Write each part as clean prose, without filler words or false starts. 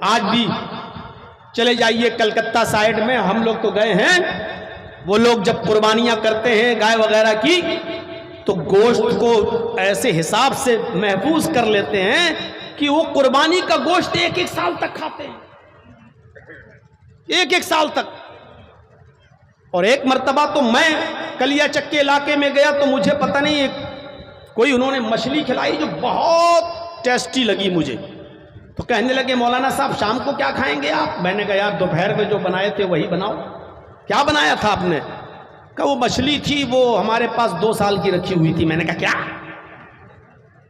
आज भी चले जाइए कलकत्ता साइड में, हम लोग तो गए हैं, वो लोग जब कुर्बानियां करते हैं गाय वगैरह की तो गोश्त को ऐसे हिसाब से महफूज कर लेते हैं कि वो कुर्बानी का गोश्त एक एक साल तक खाते हैं, एक एक साल तक। और एक मर्तबा तो मैं कलिया चक्के इलाके में गया तो मुझे पता नहीं कोई उन्होंने मछली खिलाई जो बहुत टेस्टी लगी मुझे। तो कहने लगे मौलाना साहब शाम को क्या खाएंगे आप? मैंने कहा यार दोपहर में जो बनाए थे वही बनाओ। क्या बनाया था आपने? कहा वो मछली थी, वो हमारे पास 2 साल की रखी हुई थी। मैंने कहा क्या?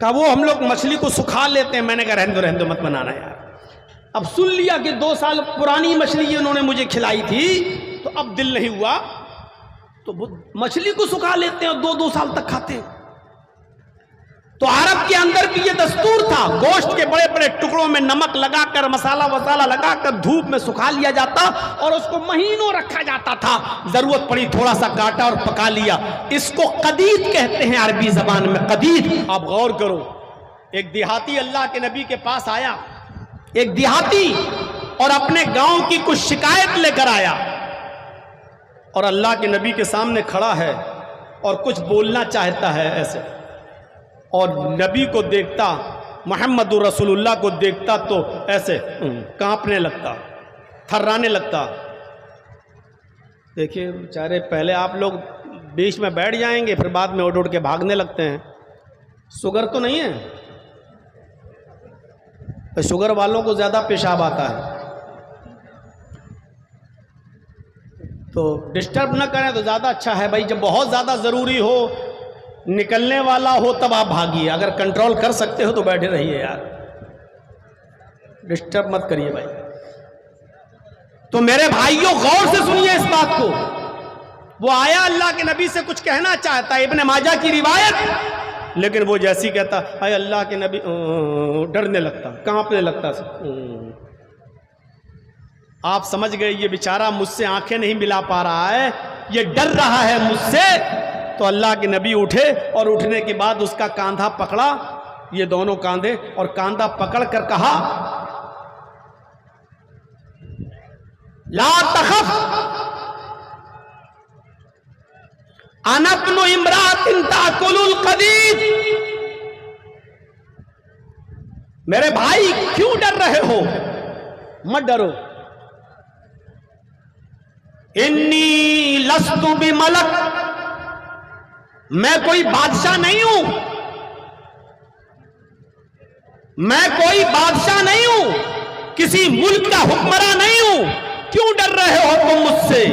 कहा वो हम लोग मछली को सुखा लेते हैं। मैंने कहा रहने दो मत बनाना यार। अब सुन लिया कि 2 साल पुरानी मछली उन्होंने मुझे खिलाई थी, तो अब दिल नहीं हुआ, तो मछली को सुखा लेते हैं और 2-2 साल तक खाते हैं। तो अरब के अंदर भी ये दस्तूर था, गोश्त के बड़े बड़े टुकड़ों में नमक लगाकर मसाला वसाला लगाकर धूप में सुखा लिया जाता और उसको महीनों रखा जाता था। जरूरत पड़ी थोड़ा सा काटा और पका लिया। इसको कदीद कहते हैं अरबी जबान में, कदीद। आप गौर करो, एक देहाती अल्लाह के नबी के पास आया, एक देहाती, और अपने गांव की कुछ शिकायत लेकर आया और अल्लाह के नबी के सामने खड़ा है और कुछ बोलना चाहता है ऐसे, और नबी को देखता, मोहम्मदुर रसूलुल्लाह को देखता तो ऐसे कांपने लगता, थर्राने लगता। देखिए बेचारे, पहले आप लोग बीच में बैठ जाएंगे फिर बाद में उड़ उड़ के भागने लगते हैं। शुगर तो नहीं है? तो शुगर वालों को ज़्यादा पेशाब आता है, तो डिस्टर्ब ना करें तो ज़्यादा अच्छा है भाई। जब बहुत ज़्यादा ज़रूरी हो, निकलने वाला हो, तब आप भागिए। अगर कंट्रोल कर सकते हो तो बैठे रहिए यार, डिस्टर्ब मत करिए भाई। तो मेरे भाइयों गौर से सुनिए इस बात को। वो आया अल्लाह के नबी से कुछ कहना चाहता है, इब्ने माजा की रिवायत, लेकिन वो जैसी कहता अरे अल्लाह के नबी, डरने लगता, कांपने लगता। आप समझ गए ये बेचारा मुझसे आंखें नहीं मिला पा रहा है, ये डर रहा है मुझसे। तो अल्लाह के नबी उठे और उठने के बाद उसका कांधा पकड़ा, ये दोनों कांधे, और कांधा पकड़ कर कहा ला तखफ अना इब्नु इम्रातिन ताकुलुल कदीद। मेरे भाई क्यों डर रहे हो? मत डरो। इन्नी लस्तु बिमलक, मैं कोई बादशाह नहीं हूं, मैं कोई बादशाह नहीं हूं, किसी मुल्क का हुक्मरान नहीं हूं। क्यों डर रहे हो तुम मुझसे?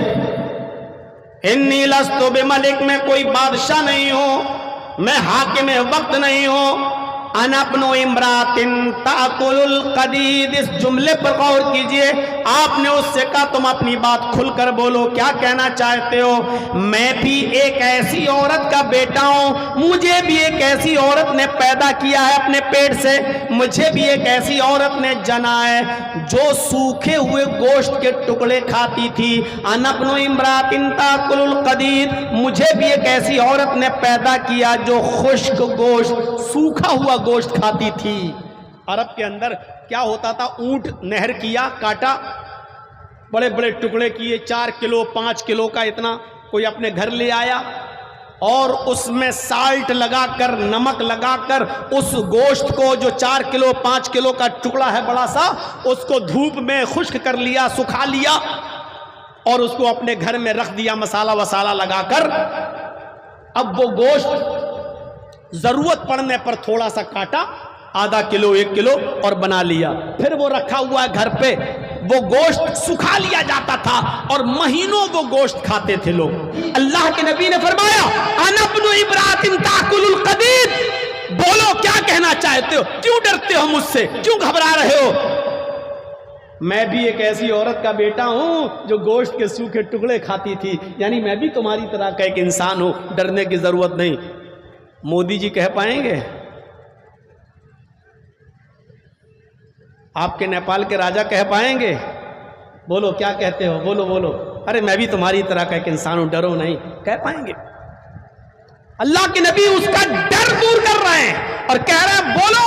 इन्नी लस्तु बिमलिक, मैं कोई बादशाह नहीं हूं, मैं हाकिम वक्त नहीं हूं। अना इब्नु इम्रातिन ताकुलुल कदीद, इस जुमले पर गौर कीजिए। आपने उससे कहा तुम अपनी बात खुलकर बोलो, क्या कहना चाहते हो? मैं भी एक ऐसी औरत का बेटा हूं, मुझे भी एक ऐसी औरत ने पैदा किया है अपने पेट से, मुझे भी एक ऐसी औरत ने जना है जो सूखे हुए गोश्त के टुकड़े खाती थी। अना इब्नु इम्रातिन ताकुलुल कदीद, मुझे भी एक ऐसी औरत ने पैदा किया जो खुश्क गोश्त, सूखा हुआ गोश्त खाती थी। अरब के अंदर क्या होता था, ऊंट नहर किया, काटा, बड़े बड़े टुकड़े किए, 4 किलो 5 किलो का इतना, कोई अपने घर ले आया और उसमें साल्ट लगाकर, नमक लगाकर उस गोश्त को, जो 4 किलो 5 किलो का टुकड़ा है बड़ा सा, उसको धूप में खुश्क कर लिया, सुखा लिया और उसको अपने घर में रख दिया मसाला वसाला लगाकर। अब वो गोश्त जरूरत पड़ने पर थोड़ा सा काटा, आधा किलो 1 किलो, और बना लिया। फिर वो रखा हुआ घर पे, वो गोश्त सुखा लिया जाता था और महीनों वो गोश्त खाते थे लोग। अल्लाह के नबी ने फरमाया अना इब्नु इम्रातिन ताकुलुल कदीद, बोलो क्या कहना चाहते हो? क्यों डरते हो मुझसे? क्यों घबरा रहे हो? मैं भी एक ऐसी औरत का बेटा हूं जो गोश्त के सूखे टुकड़े खाती थी, यानी मैं भी तुम्हारी तरह का एक इंसान हूं, डरने की जरूरत नहीं। मोदी जी कह पाएंगे? आपके नेपाल के राजा कह पाएंगे? बोलो क्या कहते हो, बोलो बोलो। अरे मैं भी तुम्हारी तरह का एक इंसान हूं, डरो नहीं, कह पाएंगे? अल्लाह के नबी उसका डर दूर कर रहे हैं और कह रहे हैं बोलो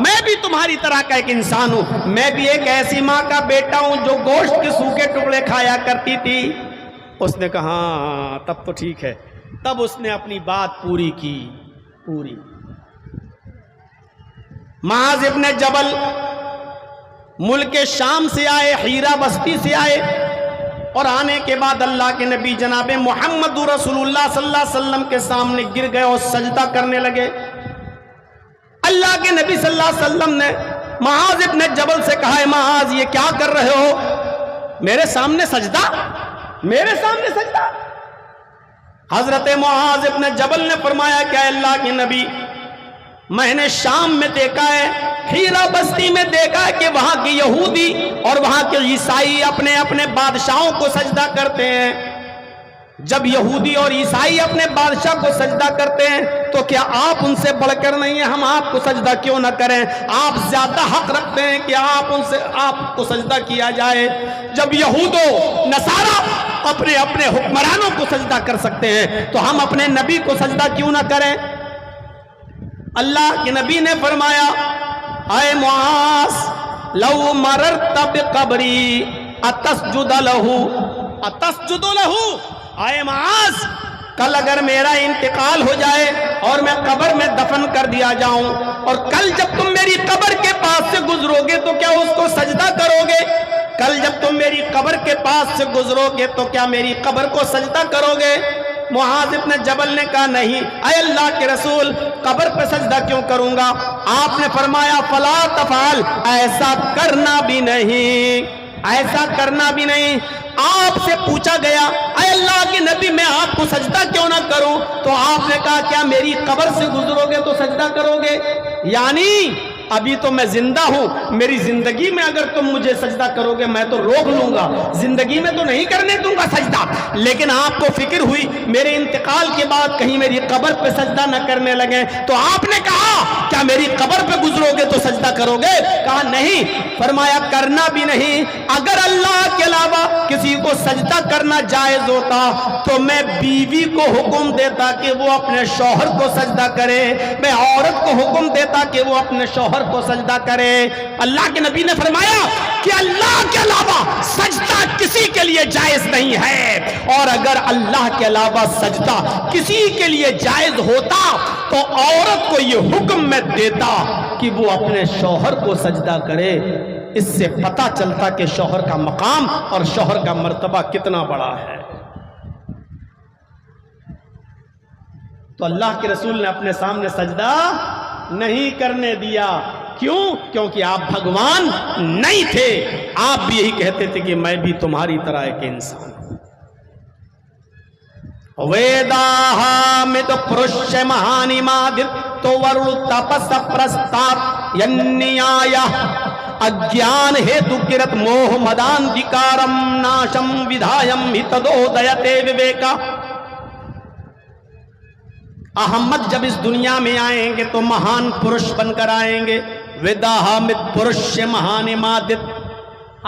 मैं भी तुम्हारी तरह का एक इंसान हूं, मैं भी एक ऐसी मां का बेटा हूं जो गोश्त के सूखे टुकड़े खाया करती थी। उसने कहा हाँ तब तो ठीक है। तब उसने अपनी बात पूरी की, पूरी। मुआज़ इब्न जबल मुल्क शाम से आए, हीरा बस्ती से आए और आने के बाद अल्लाह के नबी जनाब मोहम्मद रसूलुल्लाह सल्लल्लाहु अलैहि वसल्लम के सामने गिर गए और सजदा करने लगे। अल्लाह के नबी सल्लल्लाहु अलैहि वसल्लम ने मुआज़ इब्न जबल से कहा है मुआज़ ये क्या कर रहे हो, मेरे सामने सजदा, मेरे सामने सजदा। हजरत मुआज़ इब्न जबल ने फरमाया क्या अल्लाह के नबी मैंने शाम में देखा है, हीरा बस्ती में देखा है कि वहां के यहूदी और वहां के ईसाई अपने अपने बादशाहों को सजदा करते हैं। जब यहूदी और ईसाई अपने बादशाह को सजदा करते हैं तो क्या आप उनसे बढ़कर नहीं है, हम आपको सजदा क्यों ना करें? आप ज्यादा हक रखते हैं कि आपको सजदा किया जाए। जब यहूदो नसारा अपने अपने हुक्मरानों को सजदा कर सकते हैं तो हम अपने नबी को सजदा क्यों ना करें? अल्लाह के नबी ने फरमाया आए मुआज़ लौ मररत बिक़ब्री अतस्जुद लहू, अतस्जुद लहू। आए मुआज़ कल अगर मेरा इंतकाल हो जाए और मैं कब्र में दफन कर दिया जाऊं और कल जब तुम मेरी कब्र के पास से गुजरोगे तो क्या उसको सजदा करोगे? कल जब तुम मेरी कब्र के पास से गुजरोगे तो क्या मेरी कब्र को सजदा करोगे? मुआज़ इब्न जबल ने कहा नहीं, अय अल्लाह के रसूल कब्र पे सजदा क्यों करूंगा? आपने फरमाया फला तफाल, ऐसा करना भी नहीं, ऐसा करना भी नहीं। आपसे पूछा गया अय अल्लाह के नबी मैं आपको सजदा क्यों ना करूं? तो आपने कहा क्या मेरी कब्र से गुजरोगे तो सजदा करोगे? यानी अभी तो मैं जिंदा हूं, मेरी जिंदगी में अगर तुम मुझे सजदा करोगे मैं तो रोक लूंगा, जिंदगी में तो नहीं करने दूंगा सजदा। लेकिन आपको फिक्र हुई मेरे इंतकाल के बाद कहीं मेरी कब्र पे सजदा न करने लगे तो आपने कहा क्या मेरी कब्र पे गुजरोगे तो सजदा करोगे? कहा नहीं। फरमाया करना भी नहीं। अगर अल्लाह के अलावा किसी को सजदा करना जायज होता तो मैं बीवी को हुक्म देता कि वो अपने शौहर को सजदा करे, मैं औरत को हुक्म देता कि वो अपने शौहर को सजदा करे। अल्लाह के नबी ने फरमाया कि अल्लाह के अलावा सजदा किसी के लिए जायज नहीं है, और अगर अल्लाह के अलावा सजदा किसी के लिए जायज होता तो औरत को यह हुक्म मैं देता कि वो अपने शौहर को सजदा करे। इससे पता चलता कि शौहर का मकाम और शौहर का मर्तबा कितना बड़ा है। तो अल्लाह के रसूल ने अपने सामने सजदा नहीं करने दिया। क्यों? क्योंकि आप भगवान नहीं थे। आप भी यही कहते थे कि मैं भी तुम्हारी तरह एक इंसान हूं। वेदाहामित पुरुष महानिमादित तो वरुण तपस प्रस्ताप यन्याय अज्ञान हेतु किरत मोह मदांधिकारम नाशम विधायम हितदोदयते विवेका। अहमद जब इस दुनिया में आएंगे तो महान पुरुष बनकर आएंगे। वेदाहामित पुरुष महानिमादित।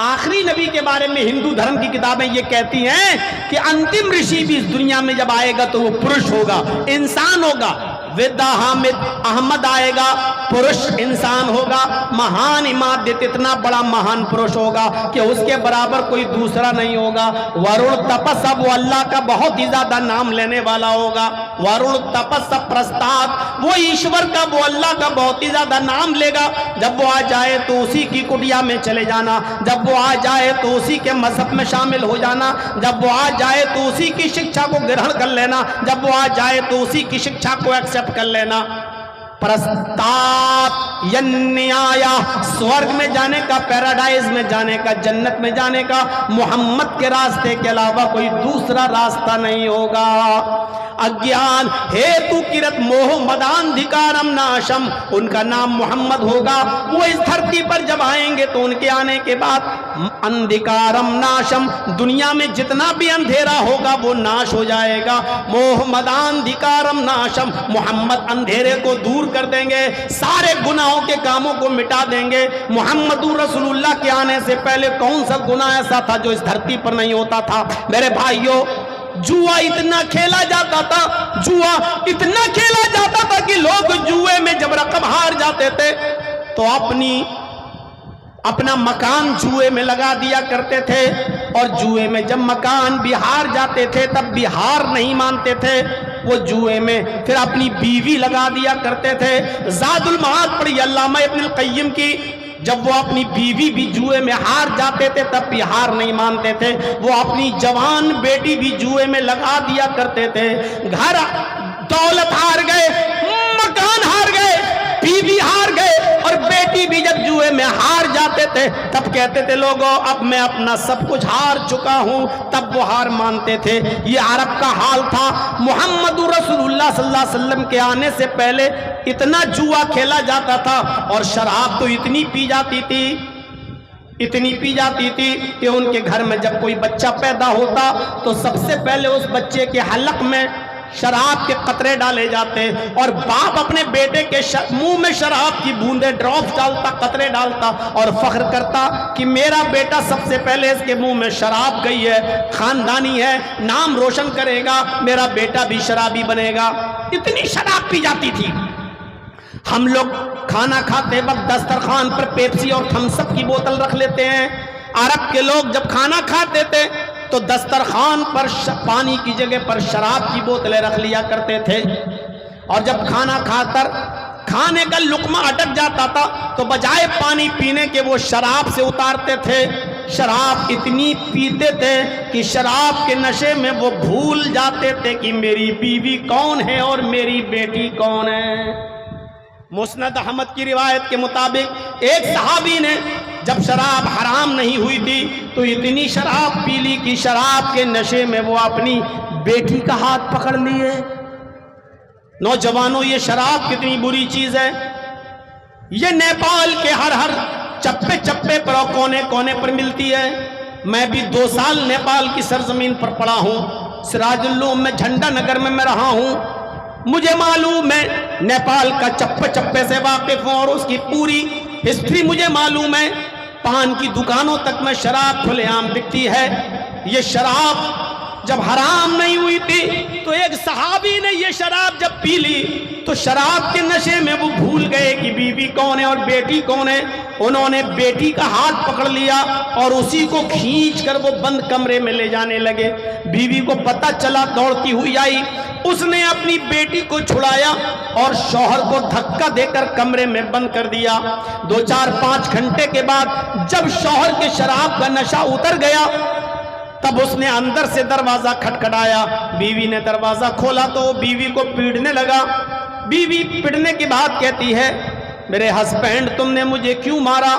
आखिरी नबी के बारे में हिंदू धर्म की किताबें ये कहती हैं कि अंतिम ऋषि भी इस दुनिया में जब आएगा तो वो पुरुष होगा, इंसान होगा। वेदाहामिद अहमद आएगा, पुरुष इंसान होगा। महान इमादत इतना बड़ा महान पुरुष होगा कि उसके बराबर कोई दूसरा नहीं होगा। वरुण तपस वो अल्लाह का बहुत ही ज्यादा नाम लेने वाला होगा। वरुण तपस प्रस्ताव वो ईश्वर का, वो अल्लाह का बहुत ही ज्यादा नाम लेगा। जब वो आ जाए तो उसी की कुटिया में चले जाना, जब वो आ जाए तो उसी के मजहब में शामिल हो जाना, जब वो आ जाए तो उसी की शिक्षा को ग्रहण कर लेना, जब वो आ जाए तो उसी की शिक्षा को एक्सेप्ट कर लेना। प्रस्ताव यन्याया स्वर्ग में जाने का, पैराडाइज में जाने का, जन्नत में जाने का मोहम्मद के रास्ते के अलावा कोई दूसरा रास्ता नहीं होगा। अज्ञान हेतु किरत मोह मदांधिकारम नाशम, उनका नाम मोहम्मद होगा। वो इस धरती पर जब आएंगे तो उनके आने के बाद अंधिकारम नाशम, दुनिया में जितना भी अंधेरा होगा वो नाश हो जाएगा। मोह मदांधिकारम नाशम, मोहम्मद अंधेरे को दूर कर देंगे, सारे गुनाहों के कामों को मिटा देंगे। मोहम्मदुर रसूलुल्लाह के आने से पहले कौन सा गुनाह ऐसा था जो इस धरती पर नहीं होता था? मेरे भाइयों, जुआ इतना खेला जाता था, जुआ इतना खेला जाता था कि लोग जुए में जब रकम हार जाते थे तो अपना मकान जुए में लगा दिया करते थे, और जुए में जब मकान भी हार जाते थे तब भी हार नहीं मानते थे, वो जुए में फिर अपनी बीवी लगा दिया करते थे। ज़ादुल मआद पढ़ी अल्लामा इब्नुल क़य्यिम की, जब वो अपनी बीवी भी जुए में हार जाते थे तब भी हार नहीं मानते थे, वो अपनी जवान बेटी भी जुए में लगा दिया करते थे। घर दौलत हार गए, मकान हार गए, बीवी हार गए, और बेटी भी जब जुए में हार जाते थे तब कहते थे लोगों अब मैं अपना सब कुछ हार चुका हूं, तब वो हार मानते थे। ये अरब का हाल था। मुहम्मद रसूलुल्लाह सल्लल्लाहु अलैहि वसल्लम के आने से पहले इतना जुआ खेला जाता था, और शराब तो इतनी पी जाती थी, इतनी पी जाती थी कि उनके घर में जब कोई बच्चा पैदा होता तो सबसे पहले उस बच्चे के हलक में शराब के कतरे डाले जाते, और बाप अपने बेटे के मुंह में शराब की बूंदे ड्रॉप्स डालता, कतरे डालता, और फख्र करता कि मेरा बेटा सबसे पहले इसके मुंह में शराब गई है, खानदानी है, नाम रोशन करेगा, मेरा बेटा भी शराबी बनेगा। इतनी शराब पी जाती थी। हम लोग खाना खाते वक्त दस्तरखान पर पेप्सी और थम्स अप की बोतल रख लेते हैं। अरब के लोग जब खाना खाते थे तो दस्तरखान पर पानी की जगह पर शराब की बोतलें रख लिया करते थे, और जब खाना खाकर खाने का लुकमा अटक जाता था तो बजाय पानी पीने के वो शराब से उतारते थे। शराब इतनी पीते थे कि शराब के नशे में वो भूल जाते थे कि मेरी बीवी कौन है और मेरी बेटी कौन है। मुस्नद अहमद की रिवायत के मुताबिक एक सहाबी ने जब शराब हराम नहीं हुई थी तो इतनी शराब पी ली कि शराब के नशे में वो अपनी बेटी का हाथ पकड़ लिए। नौजवानों, ये शराब कितनी बुरी चीज है। ये नेपाल के हर चप्पे चप्पे पर और कोने कोने पर मिलती है। मैं भी 2 साल नेपाल की सरजमीन पर पड़ा हूँ। सिराजुल्लूम में झंडा नगर में मैं रहा हूँ। मुझे मालूम है, नेपाल का चप्पे चप्पे से वाकिफ हूँ और उसकी पूरी हिस्ट्री मुझे मालूम है। पान की दुकानों तक में शराब खुलेआम बिकती है। ये शराब जब हराम नहीं हुई थी तो एक सहाबी ने ये शराब जब पी ली तो शराब के नशे में वो भूल गए कि बीवी कौन है और बेटी कौन है। उन्होंने बेटी का हाथ पकड़ लिया और उसी को खींच कर वो बंद कमरे में ले जाने लगे। बीवी को पता चला, दौड़ती हुई आई, उसने अपनी बेटी को छुड़ाया और शौहर को धक्का देकर कमरे में बंद कर दिया। 2-4-5 घंटे के बाद जब शौहर के शराब का नशा उतर गया तब उसने अंदर से दरवाजा खटखटाया। बीवी ने दरवाजा खोला तो बीवी को पीटने लगा। बीवी पीटने के बाद कहती है, मेरे हस्बैंड तुमने मुझे क्यों मारा?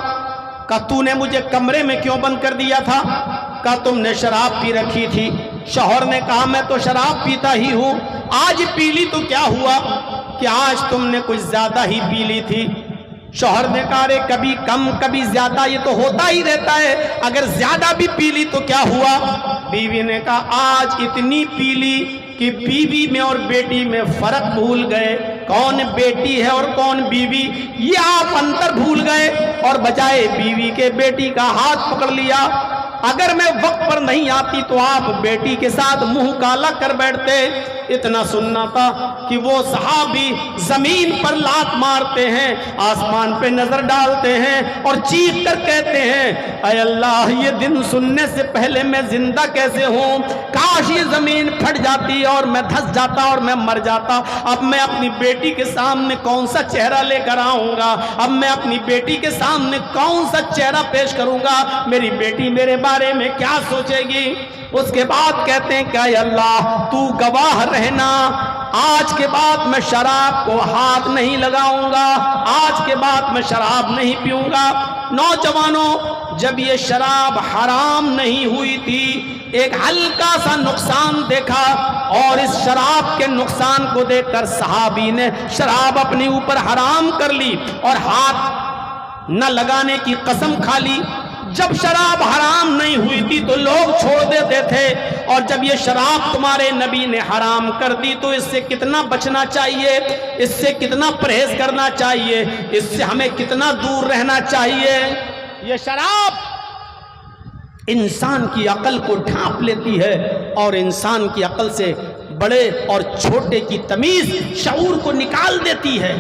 का तूने मुझे कमरे में क्यों बंद कर दिया था? का तुमने शराब पी रखी थी? शौहर ने कहा, मैं तो शराब पीता ही हूँ, आज पी ली तो क्या हुआ कि आज तुमने कुछ ज्यादा ही पी ली थी। शौहर ने कहा, अरे कभी कम कभी ज्यादा, ये तो होता ही रहता है, अगर ज्यादा भी पी ली तो क्या हुआ? बीवी ने कहा, आज इतनी पी ली कि बीवी में और बेटी में फर्क भूल गए, कौन बेटी है और कौन बीवी, ये आप अंतर भूल गए और बजाय बीवी के बेटी का हाथ पकड़ लिया। अगर मैं वक्त पर नहीं आती तो आप बेटी के साथ मुंह काला कर बैठते। इतना सुनना था कि वो सहाबी जमीन पर लात मारते हैं, आसमान पे नजर डालते हैं और चीख कर कहते हैं, अय अल्लाह, ये दिन सुनने से पहले मैं जिंदा कैसे हूँ? काश ये जमीन फट जाती और मैं धंस जाता और मैं मर जाता। अब मैं अपनी बेटी के सामने कौन सा चेहरा लेकर आऊंगा? अब मैं अपनी बेटी के सामने कौन सा चेहरा पेश करूंगा? मेरी बेटी मेरे बारे में क्या सोचेगी? उसके बाद कहते हैं कि अल्लाह तू गवाह रहना, आज के बाद मैं शराब को हाथ नहीं लगाऊंगा, आज के बाद मैं शराब नहीं पीऊंगा। नौजवानों, जब ये शराब हराम नहीं हुई थी, एक हल्का सा नुकसान देखा और इस शराब के नुकसान को देखकर सहाबी ने शराब अपने ऊपर हराम कर ली और हाथ न लगाने की कसम खा ली। जब शराब हराम नहीं हुई थी तो लोग छोड़ देते थे, और जब ये शराब तुम्हारे नबी ने हराम कर दी तो इससे कितना बचना चाहिए, इससे कितना परहेज करना चाहिए, इससे हमें कितना दूर रहना चाहिए। ये शराब इंसान की अकल को ढांप लेती है और इंसान की अकल से बड़े और छोटे की तमीज शऊर को निकाल देती है।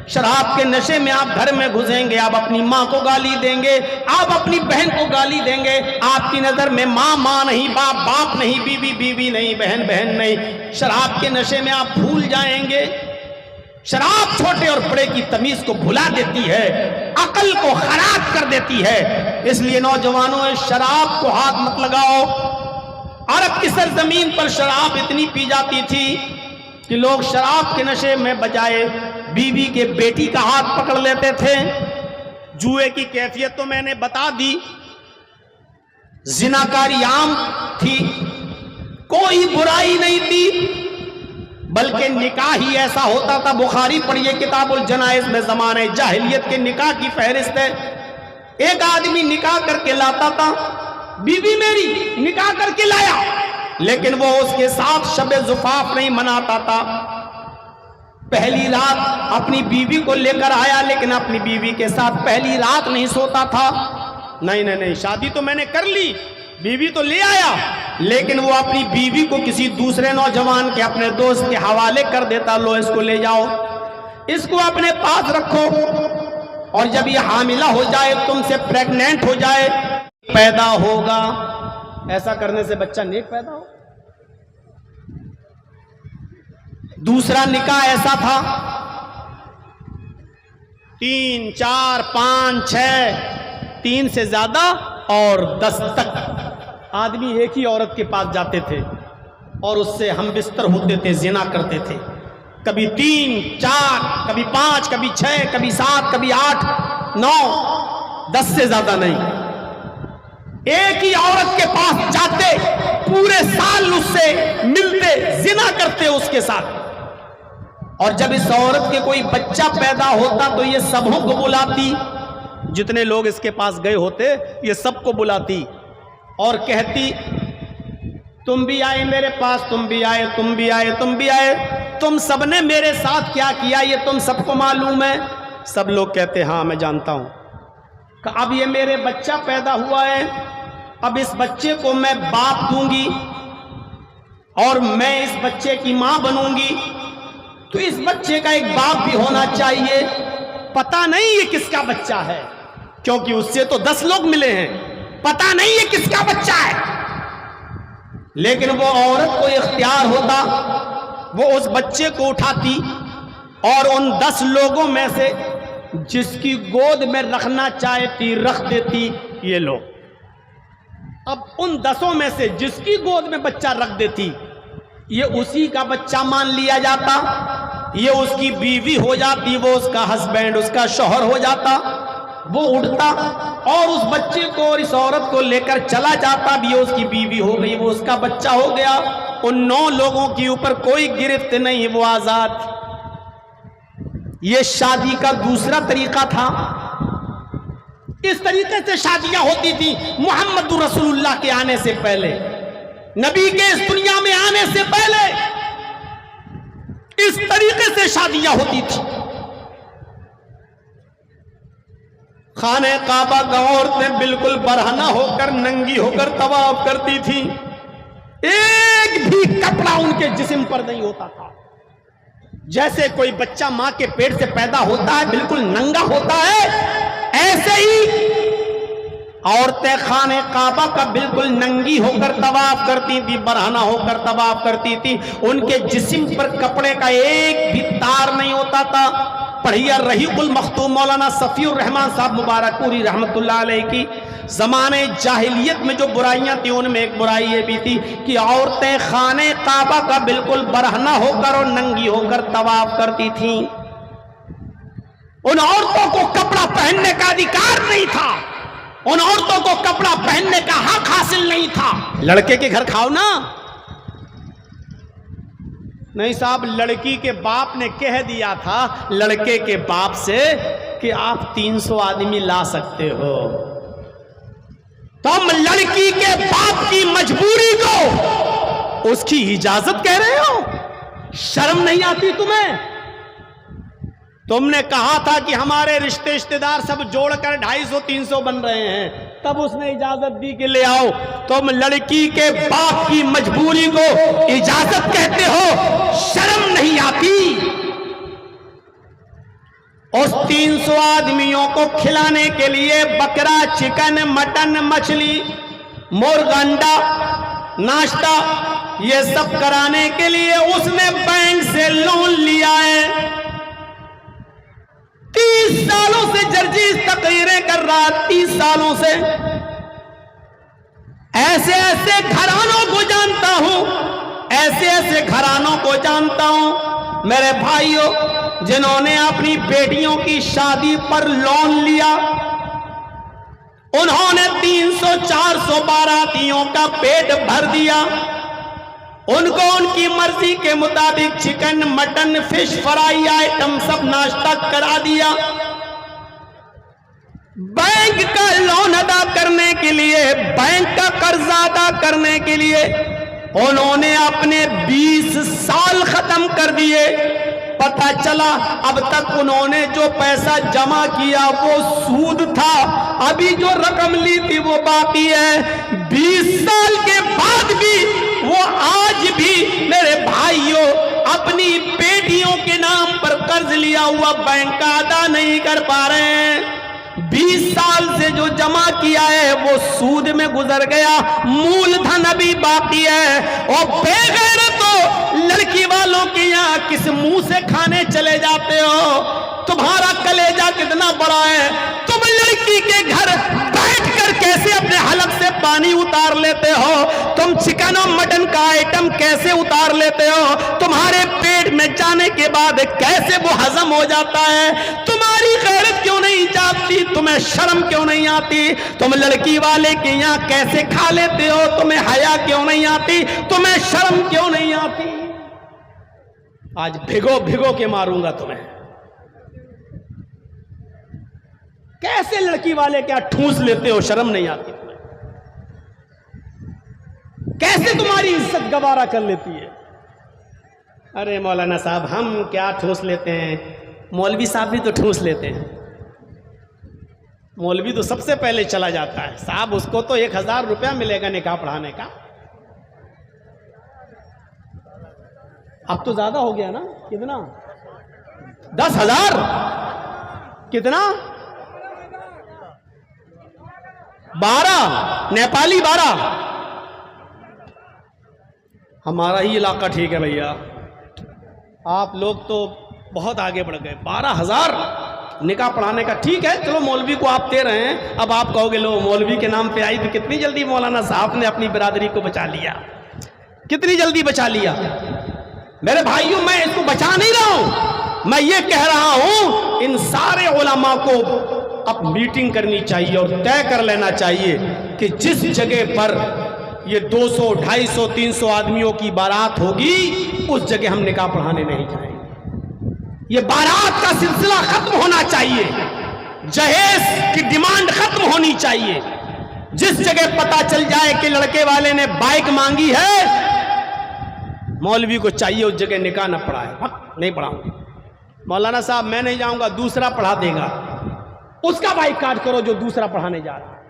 शराब के नशे में आप घर में घुसेंगे, आप अपनी माँ को गाली देंगे, आप अपनी बहन को गाली देंगे। आपकी नजर में माँ माँ नहीं, बाप बाप नहीं, बीवी बीवी नहीं, बहन बहन नहीं। शराब के नशे में आप भूल जाएंगे। शराब छोटे और बड़े की तमीज को भुला देती है, अकल को खराब कर देती है। इसलिए नौजवानों, शराब को हाथ मत लगाओ। अरब की सरजमीन पर शराब इतनी पी जाती थी कि लोग शराब के नशे में बजाय बीवी के बेटी का हाथ पकड़ लेते थे। जुए की कैफियत तो मैंने बता दी, जिनाकारी आम थी, कोई बुराई नहीं थी, बल्कि निकाह ही ऐसा होता था। बुखारी पढ़िए किताबुल जनाइज में, ज़माने जाहिलियत के निकाह की फहरिस्त है। एक आदमी निकाह करके लाता था, बीवी मेरी निकाह करके लाया, लेकिन वो उसके साथ शबे जुफाफ नहीं मनाता था। पहली रात अपनी बीवी को लेकर आया, लेकिन अपनी बीवी के साथ पहली रात नहीं सोता था। नहीं नहीं नहीं, शादी तो मैंने कर ली, बीवी तो ले आया, लेकिन वो अपनी बीवी को किसी दूसरे नौजवान के, अपने दोस्त के हवाले कर देता। लो इसको ले जाओ, इसको अपने पास रखो, और जब ये हामिला हो जाए, तुमसे प्रेग्नेंट हो जाए, पैदा होगा। ऐसा करने से बच्चा नेक पैदा हो। दूसरा निकाह ऐसा था, 3, 4, 5, 6, 3 से ज्यादा और 10 तक आदमी एक ही औरत के पास जाते थे और उससे हम बिस्तर होते थे, जिना करते थे। कभी 3, 4, कभी 5, कभी 6, कभी 7, कभी 8, 9, 10 से ज्यादा नहीं। एक ही औरत के पास जाते, पूरे साल उससे मिलते, जिना करते उसके साथ। और जब इस औरत के कोई बच्चा पैदा होता तो ये सबों को बुलाती, जितने लोग इसके पास गए होते ये सबको बुलाती और कहती, तुम भी आए मेरे पास, तुम भी आए, तुम भी आए, तुम भी आए, तुम सबने मेरे साथ क्या किया ये तुम सबको मालूम है। सब लोग कहते हाँ मैं जानता हूं। अब ये मेरे बच्चा पैदा हुआ है, अब इस बच्चे को मैं बाप दूंगी और मैं इस बच्चे की मां बनूंगी, तो इस बच्चे का एक बाप भी होना चाहिए। पता नहीं ये किसका बच्चा है, क्योंकि उससे तो 10 लोग मिले हैं, पता नहीं ये किसका बच्चा है। लेकिन वो औरत को इख्तियार होता, वो उस बच्चे को उठाती और उन 10 लोगों में से जिसकी गोद में रखना चाहती रख देती। ये लो, अब उन 10 में से जिसकी गोद में बच्चा रख देती, ये उसी का बच्चा मान लिया जाता, ये उसकी बीवी हो जाती, वो उसका हस्बैंड, उसका शौहर हो जाता। वो उठता और उस बच्चे को और इस औरत को लेकर चला जाता, भी उसकी बीवी हो गई, वो उसका बच्चा हो गया। उन 9 लोगों के ऊपर कोई गिरफ्त नहीं, वो आजाद। ये शादी का दूसरा तरीका था। इस तरीके से शादियां होती थी मोहम्मद रसूलुल्लाह के आने से पहले, नबी के इस दुनिया में आने से पहले इस तरीके से शादियां होती थी। खाने काबा का औरतें बिल्कुल बरहना होकर, नंगी होकर तवाफ करती थी। एक भी कपड़ा उनके जिस्म पर नहीं होता था। जैसे कोई बच्चा मां के पेट से पैदा होता है बिल्कुल नंगा होता है, ऐसे ही औरतें खाने काबा का बिल्कुल नंगी होकर तवाफ करती थी, बरहना होकर तवाफ करती थी। उनके जिस्म पर कपड़े का एक भी तार नहीं होता था। पढ़िया रहीकुल मखतूम मौलाना सफीउर रहमान साहब मुबारकपुरी रहमतुल्लाह अलैह की ज़माने जाहिलियत में जो बुराइयां थी उनमें एक बुराई ये भी थी कि औरतें खाने काबा का बिल्कुल बरहना होकर और नंगी होकर तवाफ करती थीं। उन औरतों को कपड़ा पहनने का अधिकार नहीं था, उन औरतों को कपड़ा पहनने का हक हासिल नहीं था। लड़के के घर खाओ ना, नहीं साहब, लड़की के बाप ने कह दिया था लड़के के बाप से कि आप 300 आदमी ला सकते हो। तुम लड़की के बाप की मजबूरी को उसकी इजाजत कह रहे हो? शर्म नहीं आती तुम्हें? तुमने कहा था कि हमारे रिश्तेदार सब जोड़कर 250-300 बन रहे हैं, तब उसने इजाजत दी कि ले आओ। तुम लड़की के बाप की मजबूरी को इजाजत कहते हो, शर्म नहीं आती? उस 300 आदमियों को खिलाने के लिए बकरा, चिकन, मटन, मछली, मुर्ग, अंडा, नाश्ता, ये सब कराने के लिए उसने बैंक से लोन लिया है। 30 सालों से जर्जीस तकरीरें कर रहा, 30 सालों से। ऐसे ऐसे घरानों को जानता हूं, ऐसे ऐसे घरानों को जानता हूं मेरे भाइयों, जिन्होंने अपनी बेटियों की शादी पर लोन लिया। उन्होंने 300-400 बारातियों का पेट भर दिया। उनको उनकी मर्जी के मुताबिक chicken, mutton, fish fry item सब नाश्ता करा दिया। बैंक का लोन अदा करने के लिए, बैंक का कर्जा अदा करने के लिए उन्होंने अपने 20 साल खत्म कर दिए। पता चला अब तक उन्होंने जो पैसा जमा किया वो सूद था, अभी जो रकम ली थी वो बाकी है। 20 साल के बाद भी वो आज भी मेरे भाइयों अपनी बेटियों के नाम पर कर्ज लिया हुआ बैंक का अदा नहीं कर पा रहे हैं। 20 साल से जो जमा किया है वो सूद में गुजर गया, मूलधन अभी बाकी है। और बेगैरतो लड़की वालों के यहाँ किस मुंह से खाने चले जाते हो? तुम्हारा कलेजा कितना बड़ा है? तुम लड़की के घर बैठकर कैसे अपने हलक से पानी उतार लेते हो? तुम चिकन और मटन का आइटम कैसे उतार लेते हो? तुम्हारे पेट में जाने के बाद कैसे वो हजम हो जाता है? तुम्हारी गैरत क्यों नहीं जाती? तुम्हें शर्म क्यों नहीं आती? तुम लड़की वाले के यहाँ कैसे खा लेते हो? तुम्हें हया क्यों नहीं आती? तुम्हें शर्म क्यों नहीं आती? आज भिगो भिगो के मारूंगा तुम्हें। कैसे लड़की वाले क्या ठूस लेते हो? शर्म नहीं आती तुम्हें? कैसे तुम्हारी इज्जत गवारा कर लेती है? अरे मौलाना साहब हम क्या ठूस लेते हैं, मौलवी साहब भी तो ठूस लेते हैं। मौलवी तो सबसे पहले चला जाता है। साहब उसको तो 1000 रुपया मिलेगा निकाह पढ़ाने का। अब तो ज्यादा हो गया ना? कितना? 10,000? कितना? 12 नेपाली 12। हमारा ही इलाका ठीक है भैया, आप लोग तो बहुत आगे बढ़ गए। 12,000 निकाह पढ़ाने का। ठीक है चलो मौलवी को आप दे रहे हैं, अब आप कहोगे लो मौलवी के नाम पे आई तो कितनी जल्दी मौलाना साहब ने अपनी बिरादरी को बचा लिया, कितनी जल्दी बचा लिया। मेरे भाइयों मैं इसको बचा नहीं रहा हूं, मैं ये कह रहा हूं इन सारे उलमा को अब मीटिंग करनी चाहिए और तय कर लेना चाहिए कि जिस जगह पर ये 200, 250, 300 आदमियों की बारात होगी उस जगह हम निकाह पढ़ाने नहीं जाएंगे। ये बारात का सिलसिला खत्म होना चाहिए, जहेज की डिमांड खत्म होनी चाहिए। जिस जगह पता चल जाए कि लड़के वाले ने बाइक मांगी है, मौलवी को चाहिए उस जगह निकाह न पढ़ाए। नहीं पढ़ाऊंगा मौलाना साहब, मैं नहीं जाऊंगा, दूसरा पढ़ा देगा। उसका बाइकाट करो जो दूसरा पढ़ाने जा रहा है।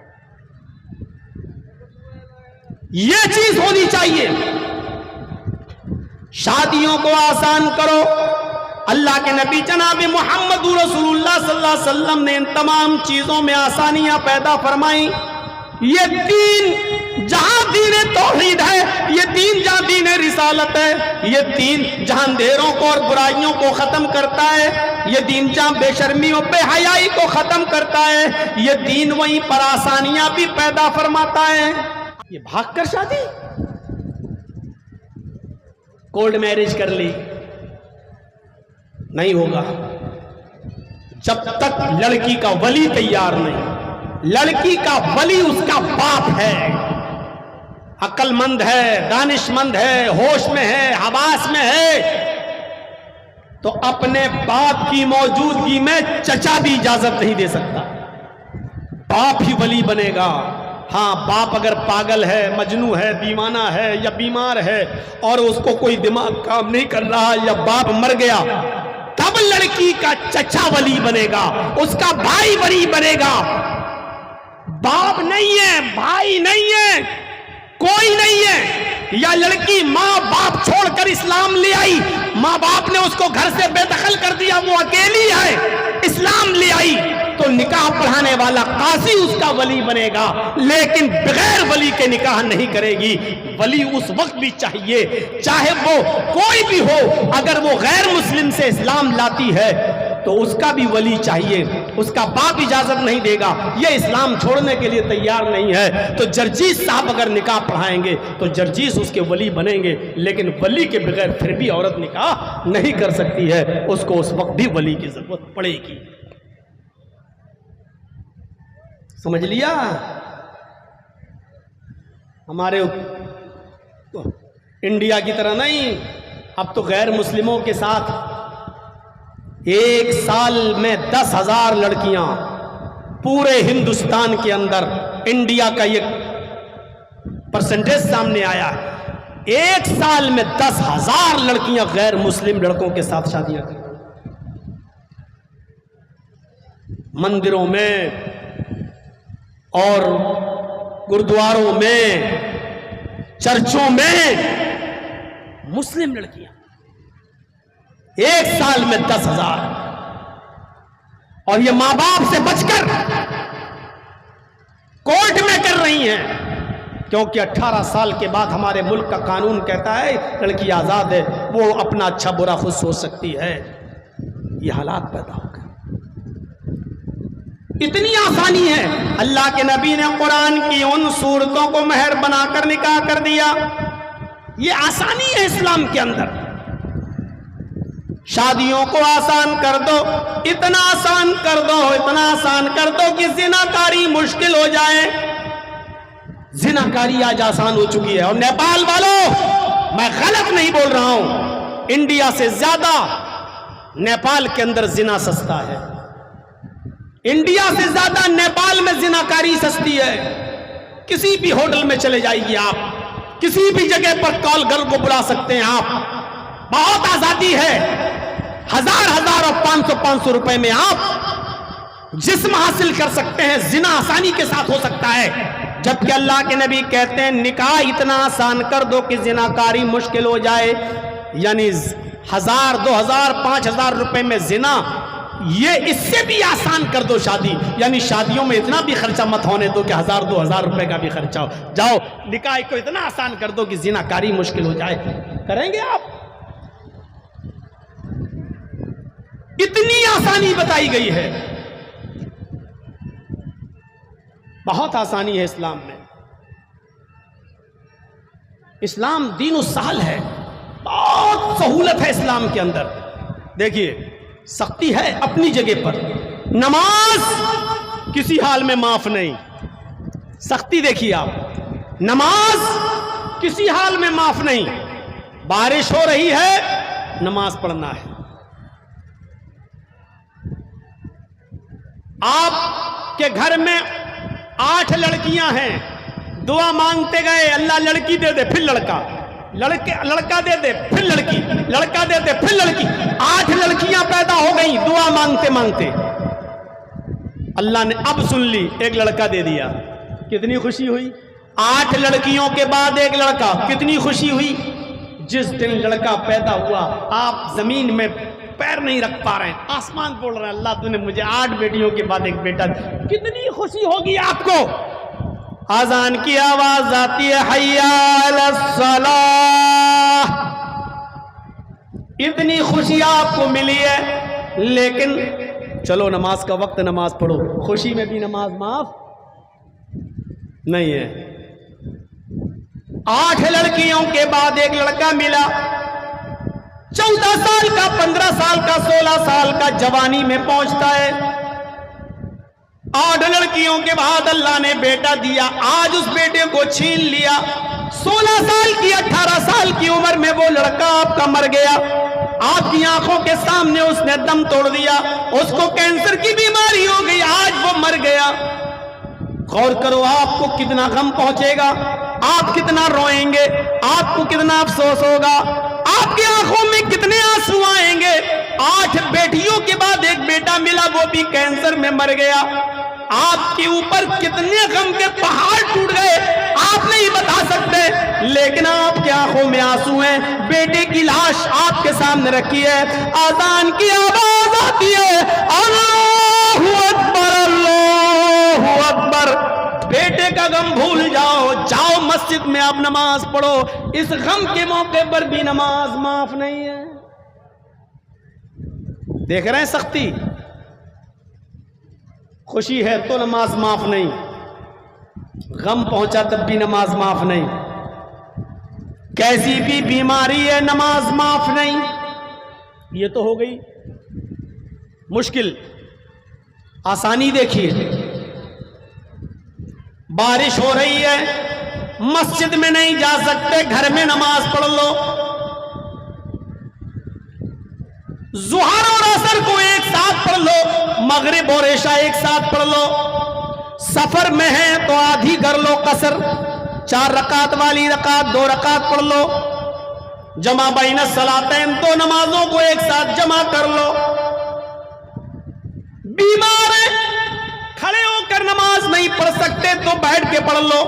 यह चीज होनी चाहिए। शादियों को आसान करो। अल्लाह के नबी जनाब मोहम्मद रसूलुल्लाह सल्लल्लाहु अलैहि वसल्लम ने इन तमाम चीजों में आसानियां पैदा फरमाई। ये दीन जहां दीन तौहीद है, ये दीन जहां दीन रिसालत है, ये दीन जहां अंधेरों को और बुराइयों को खत्म करता है, ये दीन जहां बेशर्मी और बेहयाई को खत्म करता है, ये दीन वहीं पर आसानियां भी पैदा फरमाता है। ये भागकर शादी, कोर्ट मैरिज कर ली, नहीं होगा जब तक लड़की का वली तैयार नहीं। लड़की का वली उसका बाप है, अक्लमंद है, दानिशमंद है, होश में है, हवास में है, तो अपने बाप की मौजूदगी में चचा भी इजाजत नहीं दे सकता, बाप ही वली बनेगा। हाँ, बाप अगर पागल है, मजनू है, दीवाना है या बीमार है और उसको कोई दिमाग काम नहीं कर रहा या बाप मर गया, तब लड़की का चचा वली बनेगा, उसका भाई वली बनेगा। बाप नहीं है, भाई नहीं है, कोई नहीं है, या लड़की माँ बाप छोड़कर इस्लाम ले आई, माँ बाप ने उसको घर से बेदखल कर दिया, वो अकेली है, इस्लाम ले आई, तो निकाह पढ़ाने वाला काजी उसका वली बनेगा, लेकिन बगैर वली के निकाह नहीं करेगी। वली उस वक्त भी चाहिए, चाहे वो कोई भी हो। अगर वो गैर मुस्लिम से इस्लाम लाती है तो उसका भी वली चाहिए, उसका बाप इजाजत नहीं देगा, ये इस्लाम छोड़ने के लिए तैयार नहीं है, तो जर्जीस साहब अगर निकाह पढ़ाएंगे तो जर्जीस उसके वली बनेंगे, लेकिन वली के बगैर फिर भी औरत निकाह नहीं कर सकती है, उसको उस वक्त भी वली की जरूरत पड़ेगी। समझ लिया? हमारे इंडिया की तरह नहीं, अब तो गैर मुस्लिमों के साथ एक साल में 10,000 लड़कियां पूरे हिंदुस्तान के अंदर, इंडिया का ये परसेंटेज सामने आया है, एक साल में 10,000 लड़कियां गैर मुस्लिम लड़कों के साथ शादियां कर, मंदिरों में और गुरुद्वारों में, चर्चों में मुस्लिम लड़कियां एक साल में 10,000, और ये मां बाप से बचकर कोर्ट में कर रही हैं, क्योंकि 18 साल के बाद हमारे मुल्क का कानून कहता है लड़की आजाद है, वो अपना अच्छा बुरा खुद सोच सकती है। ये हालात पैदा हो गए, इतनी आसानी है। अल्लाह के नबी ने कुरान की उन सूरतों को महर बनाकर निकाह कर दिया, ये आसानी है इस्लाम के अंदर। शादियों को आसान कर दो, इतना आसान कर दो, इतना आसान कर दो कि जिनाकारी मुश्किल हो जाए। जिनाकारी आज आसान हो चुकी है, और नेपाल वालों, मैं गलत नहीं बोल रहा हूं, इंडिया से ज्यादा नेपाल के अंदर जिना सस्ता है, इंडिया से ज्यादा नेपाल में जिनाकारी सस्ती है। किसी भी होटल में चले जाइए आप, किसी भी जगह पर कॉल गर्ल को बुला सकते हैं आप, बहुत आजादी है। 1000 और 500 रुपए में आप जिस्म हासिल कर सकते हैं, जिना आसानी के साथ हो सकता है। जबकि अल्लाह के नबी कहते हैं निकाह इतना आसान कर दो कि जिनाकारी मुश्किल हो जाए, यानी 1000, 2000, 5000 रुपए में जिना, ये इससे भी आसान कर दो शादी, यानी शादियों में इतना भी खर्चा मत होने दो कि 1000-2000 रुपए का भी खर्चा हो जाओ, निकाह को इतना आसान कर दो कि जिनाकारी मुश्किल हो जाए। करेंगे आप? इतनी आसानी बताई गई है, बहुत आसानी है इस्लाम में। इस्लाम दीन सहल है, बहुत सहूलत है इस्लाम के अंदर। देखिए, सख्ती है अपनी जगह पर, नमाज किसी हाल में माफ नहीं, सख्ती देखिए आप, नमाज किसी हाल में माफ नहीं। बारिश हो रही है, नमाज पढ़ना है। आपके घर में 8 लड़कियां हैं, दुआ मांगते गए, अल्लाह लड़की दे दे, फिर लड़का, लड़का दे दे, फिर लड़की, लड़का दे दे, फिर लड़की, 8 लड़कियां पैदा हो गई दुआ मांगते मांगते। अल्लाह ने अब सुन ली, एक लड़का दे दिया, कितनी खुशी हुई। 8 लड़कियों के बाद एक लड़का, कितनी खुशी हुई। जिस दिन लड़का पैदा हुआ, आप जमीन में पैर नहीं रख पा रहे हैं, आसमान बोल रहे हैं अल्लाह तूने मुझे 8 बेटियों के बाद एक बेटा, कितनी खुशी होगी आपको। आजान की आवाज आती है, हय्या अलस सलाह, इतनी खुशी आपको मिली है, लेकिन चलो नमाज का वक्त, नमाज पढ़ो, खुशी में भी नमाज माफ नहीं है। 8 लड़कियों के बाद एक लड़का मिला, 14 साल का, 15 साल का, 16 साल का, जवानी में पहुंचता है। 8 लड़कियों के बाद अल्लाह ने बेटा दिया, आज उस बेटे को छीन लिया। 16 साल की, 18 साल की उम्र में वो लड़का आपका मर गया, आपकी आंखों के सामने उसने दम तोड़ दिया, उसको कैंसर की बीमारी हो गई, आज वो मर गया। गौर करो आपको कितना गम पहुंचेगा, आप कितना रोएंगे, आपको कितना अफसोस होगा, आपकी आंखों में कितने आंसू आएंगे। 8 बेटियों के बाद एक बेटा मिला, वो भी कैंसर में मर गया। आपके ऊपर कितने गम के पहाड़ टूट गए आप नहीं बता सकते, लेकिन आपकी आंखों में आंसू हैं। बेटे की लाश आपके सामने रखी है, आजान की आवाज आती है, अल्लाहू अकबर, अल्लाहू अकबर। बेटे का गम भूल जाओ, जाओ मस्जिद में आप नमाज पढ़ो। इस गम के मौके पर भी नमाज माफ नहीं है। देख रहे हैं सख्ती, खुशी है तो नमाज माफ नहीं, गम पहुंचा तब भी नमाज माफ नहीं, कैसी भी बीमारी है नमाज माफ नहीं। ये तो हो गई मुश्किल। आसानी देखिए, बारिश हो रही है, मस्जिद में नहीं जा सकते, घर में नमाज पढ़ लो। ज़ुहर और असर को एक साथ पढ़ लो, मगरिब और इशा एक साथ पढ़ लो। सफर में है तो आधी कर लो कसर, 4 रकात वाली रकात 2 रकात पढ़ लो। जमा बैन सलातैन, 2 नमाजों को एक साथ जमा कर लो। बीमार है, खड़े होकर नमाज नहीं पढ़ सकते तो बैठ के पढ़ लो,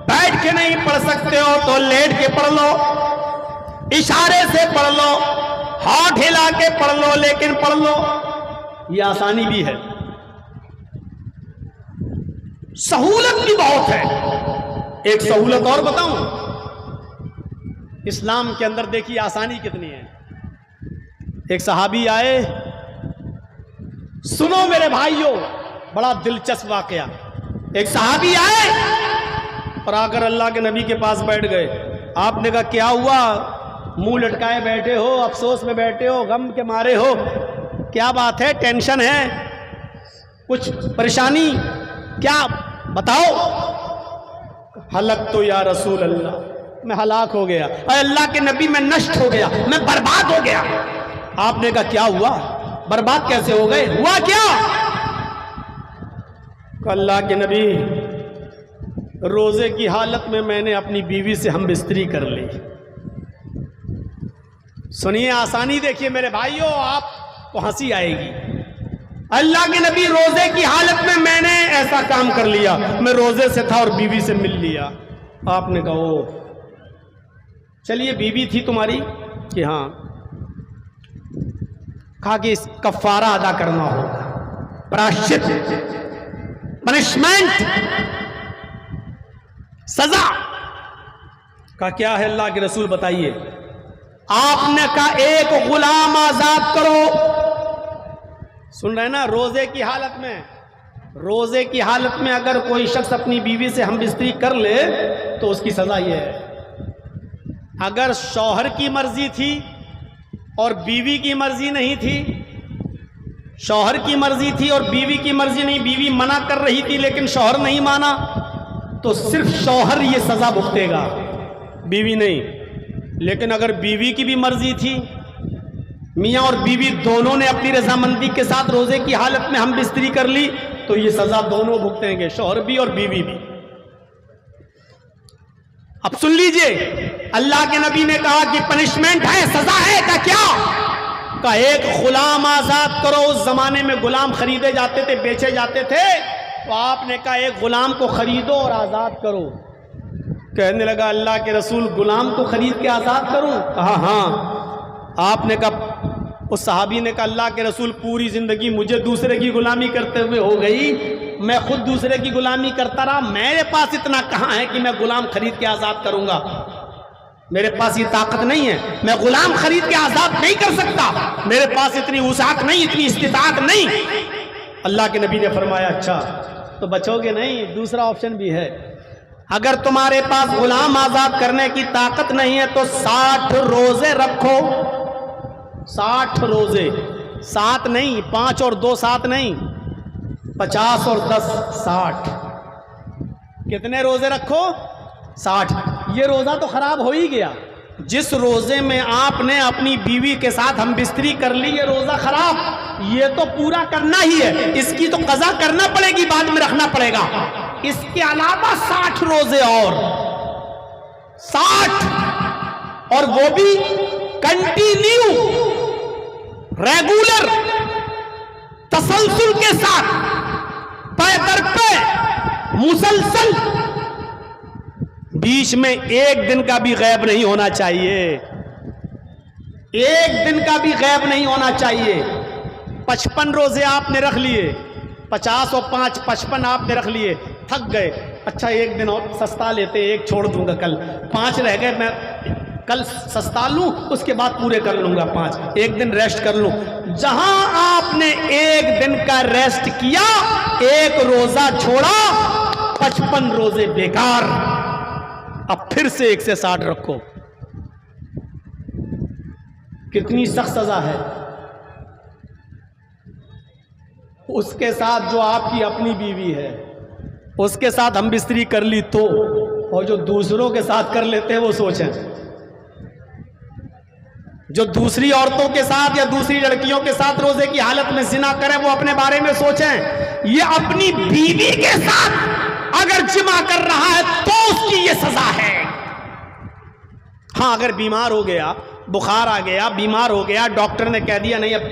बैठ के नहीं पढ़ सकते हो तो लेट के पढ़ लो, इशारे से पढ़ लो, हाथ हिला के पढ़ लो, लेकिन पढ़ लो। ये आसानी भी है, सहूलत भी बहुत है। एक सहूलत और बताऊं, इस्लाम के अंदर देखिए आसानी कितनी है। एक सहाबी आए, सुनो मेरे भाइयों, बड़ा दिलचस्प वाकया। एक सहाबी आए और आकर अल्लाह के नबी के पास बैठ गए। आपने कहा क्या हुआ, मुंह लटकाए बैठे हो, अफसोस में बैठे हो, गम के मारे हो, क्या बात है, टेंशन है, कुछ परेशानी, क्या बताओ। हलक तो या रसूल अल्लाह, मैं हलाक हो गया, अल्लाह के नबी मैं नष्ट हो गया, मैं बर्बाद हो गया। आपने कहा क्या हुआ, बर्बाद कैसे हो गए, हुआ क्या। अल्लाह के नबी, रोजे की हालत में मैंने अपनी बीवी से हम बिस्तरी कर ली। सुनिए आसानी देखिए मेरे भाइयों, आपको हंसी आएगी। अल्लाह के नबी, रोजे की हालत में मैंने ऐसा काम कर लिया, मैं रोजे से था और बीवी से मिल लिया। आपने कहा ओ चलिए बीवी थी तुम्हारी, कि हाँ। कहा कि इस कफारा अदा करना होगा, प्रायश्चित, पनिशमेंट, सजा। का क्या है अल्लाह के रसूल बताइए। आपने कहा एक गुलाम आजाद करो। सुन रहे ना, रोजे की हालत में, रोजे की हालत में अगर कोई शख्स अपनी बीवी से हम बिस्तरी कर ले तो उसकी सजा यह है। अगर शौहर की मर्जी थी और बीवी की मर्जी नहीं थी, शौहर की मर्जी थी और बीवी की मर्जी नहीं, बीवी मना कर रही थी लेकिन शौहर नहीं माना, तो सिर्फ शौहर ये सजा भुगतेगा, बीवी नहीं। लेकिन अगर बीवी की भी मर्जी थी, मियाँ और बीवी दोनों ने अपनी रजामंदी के साथ रोजे की हालत में हम बिस्तरी कर ली, तो ये सजा दोनों भुगतेंगे, शौहर भी और बीवी भी। अब सुन लीजिए, अल्लाह के नबी ने कहा कि पनिशमेंट है, सजा है। का क्या, का एक गुलाम आजाद करो। उस जमाने में गुलाम खरीदे जाते थे, बेचे जाते थे, तो आपने कहा एक गुलाम को खरीदो और आजाद करो। कहने लगा अल्लाह के रसूल, गुलाम को खरीद के आजाद करूं। कहा हाँ। आपने कहा, उस सहाबी ने कहा अल्लाह के रसूल, पूरी जिंदगी मुझे दूसरे की गुलामी करते हुए हो गई, मैं खुद दूसरे की गुलामी करता रहा, मेरे पास इतना कहाँ है कि मैं गुलाम खरीद के आजाद करूंगा। मेरे पास ये ताकत नहीं है, मैं गुलाम खरीद के आजाद नहीं कर सकता, मेरे पास इतनी वसाअत नहीं, इतनी इस्तिताअत नहीं। अल्लाह के नबी ने फरमाया अच्छा तो बचोगे नहीं, दूसरा ऑप्शन भी है। अगर तुम्हारे पास गुलाम आजाद करने की ताकत नहीं है तो 60 रोजे रखो। 60 रोजे, 7 नहीं, 5 और 2 7 नहीं, 50 और 10 60। कितने रोजे रखो, 60। ये रोजा तो खराब हो ही गया। जिस रोजे में आपने अपनी बीवी के साथ हम बिस्तरी कर ली, ये रोजा खराब, ये तो पूरा करना ही है, इसकी तो कज़ा करना पड़ेगी, बाद में रखना पड़ेगा। इसके अलावा 60 रोजे और 60, और वो भी कंटिन्यू, रेगुलर, तसलसल के साथ, मुसलसल, बीच में एक दिन का भी गैब नहीं होना चाहिए, एक दिन का भी गैब नहीं होना चाहिए। 55 रोजे आपने रख लिए, 50 और 5 55 आपने रख लिए, थक गए, अच्छा एक दिन और सस्ता लेते, एक छोड़ दूंगा, कल 5 रह गए, मैं कल सस्ता लूं, उसके बाद पूरे कर लूंगा 5, एक दिन रेस्ट कर लूं। जहां आपने एक दिन का रेस्ट किया, एक रोजा छोड़ा, 55 रोजे बेकार। अब फिर से 1 से 60 रखो, कितनी सख्त सजा है। उसके साथ जो आपकी अपनी बीवी है, उसके साथ हम बिस्तरी कर ली तो, और जो दूसरों के साथ कर लेते हैं वो सोचें, जो दूसरी औरतों के साथ या दूसरी लड़कियों के साथ रोजे की हालत में जिना करें, वो अपने बारे में सोचें। ये अपनी बीवी के साथ अगर जिमा कर रहा है तो उसकी ये सजा है। हाँ, अगर बीमार हो गया, बुखार आ गया, बीमार हो गया, डॉक्टर ने कह दिया नहीं अब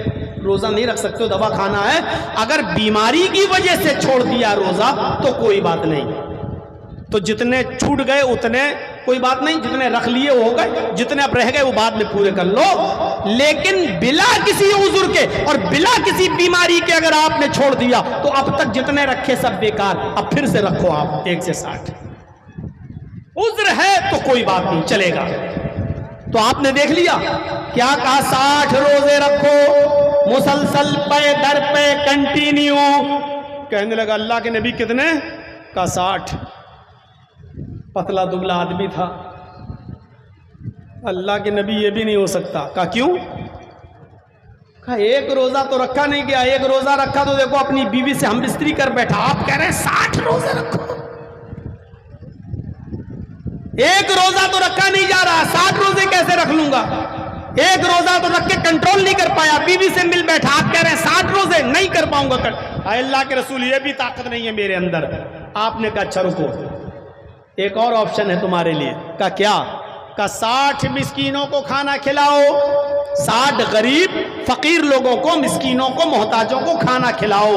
रोजा नहीं रख सकते हो, दवा खाना है, अगर बीमारी की वजह से छोड़ दिया रोजा तो कोई बात नहीं, तो जितने छूट गए उतने कोई बात नहीं, जितने रख लिए वो हो गए, जितने अब रह गए वो बाद में पूरे कर लो। लेकिन बिला किसी उज़्र के और बिला किसी बीमारी के अगर आपने छोड़ दिया तो अब तक जितने रखे सब बेकार, अब फिर से रखो आप 1 से 60। उज़्र है तो कोई बात नहीं, चलेगा। तो आपने देख लिया क्या कहा, 60 रोजे रखो मुसलसल, पे दर पे कंटिन्यू। कहने लगा अल्लाह के नबी कितने का, 60। पतला दुबला आदमी था, अल्लाह के नबी ये भी नहीं हो सकता। कहा क्यों? कहा एक रोजा तो रखा नहीं गया, एक रोजा रखा तो देखो अपनी बीवी से हम बिस्तरी कर बैठा, आप कह रहे हैं 60 रोजे रखो। एक रोजा तो रखा नहीं जा रहा, 60 रोजे कैसे रख लूंगा? एक रोजा तो रख के कंट्रोल नहीं कर पाया, बीवी से मिल बैठा, आप कह रहे हैं 60 रोजे नहीं कर पाऊंगा। अल्लाह के रसूल ये भी ताकत नहीं है मेरे अंदर। आपने कहा अच्छा रुको, एक और ऑप्शन है तुम्हारे लिए। का क्या? का 60 मिस्कीनों को खाना खिलाओ, 60 गरीब फकीर लोगों को, मिस्कीनों को, मोहताजों को खाना खिलाओ।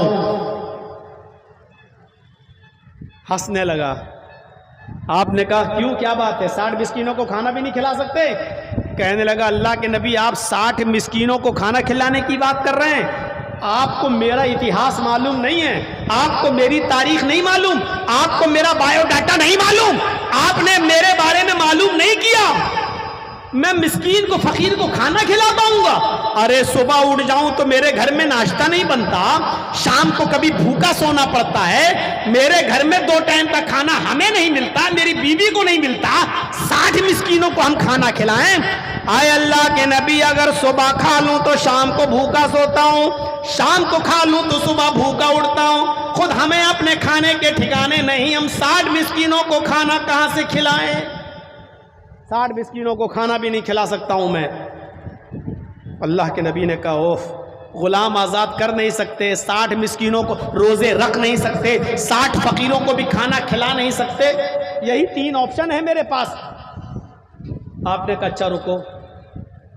हंसने लगा। आपने कहा क्यों, क्या बात है, 60 मिस्कीनों को खाना भी नहीं खिला सकते? कहने लगा अल्लाह के नबी आप 60 मिस्कीनों को खाना खिलाने की बात कर रहे हैं, आपको मेरा इतिहास मालूम नहीं है, आपको मेरी तारीख नहीं मालूम, आपको मेरा बायोडाटा नहीं मालूम, आपने मेरे बारे में मालूम नहीं किया। मैं मिस्कीन को, फकीर को खाना खिला पाऊंगा? अरे सुबह उठ जाऊं तो मेरे घर में नाश्ता नहीं बनता, शाम को कभी भूखा सोना पड़ता है, मेरे घर में 2 टाइम का खाना हमें नहीं मिलता, मेरी बीवी को नहीं मिलता, 60 मिस्कीनों को हम खाना खिलाएं? आए अल्लाह के नबी अगर सुबह खा लूं तो शाम को भूखा सोता हूं, शाम को खा लूं तो सुबह भूखा उठता हूं, खुद हमें अपने खाने के ठिकाने नहीं, हम 60 मिस्कीनों को खाना कहां से खिलाएं? 60 मिस्कीनों को खाना भी नहीं खिला सकता हूं मैं। अल्लाह के नबी ने कहा ओफ, गुलाम आज़ाद कर नहीं सकते, 60 मिस्कीनों को रोज़े रख नहीं सकते, 60 फकीरों को भी खाना खिला नहीं सकते, यही 3 ऑप्शन है मेरे पास। आपने कहा अच्छा रुको,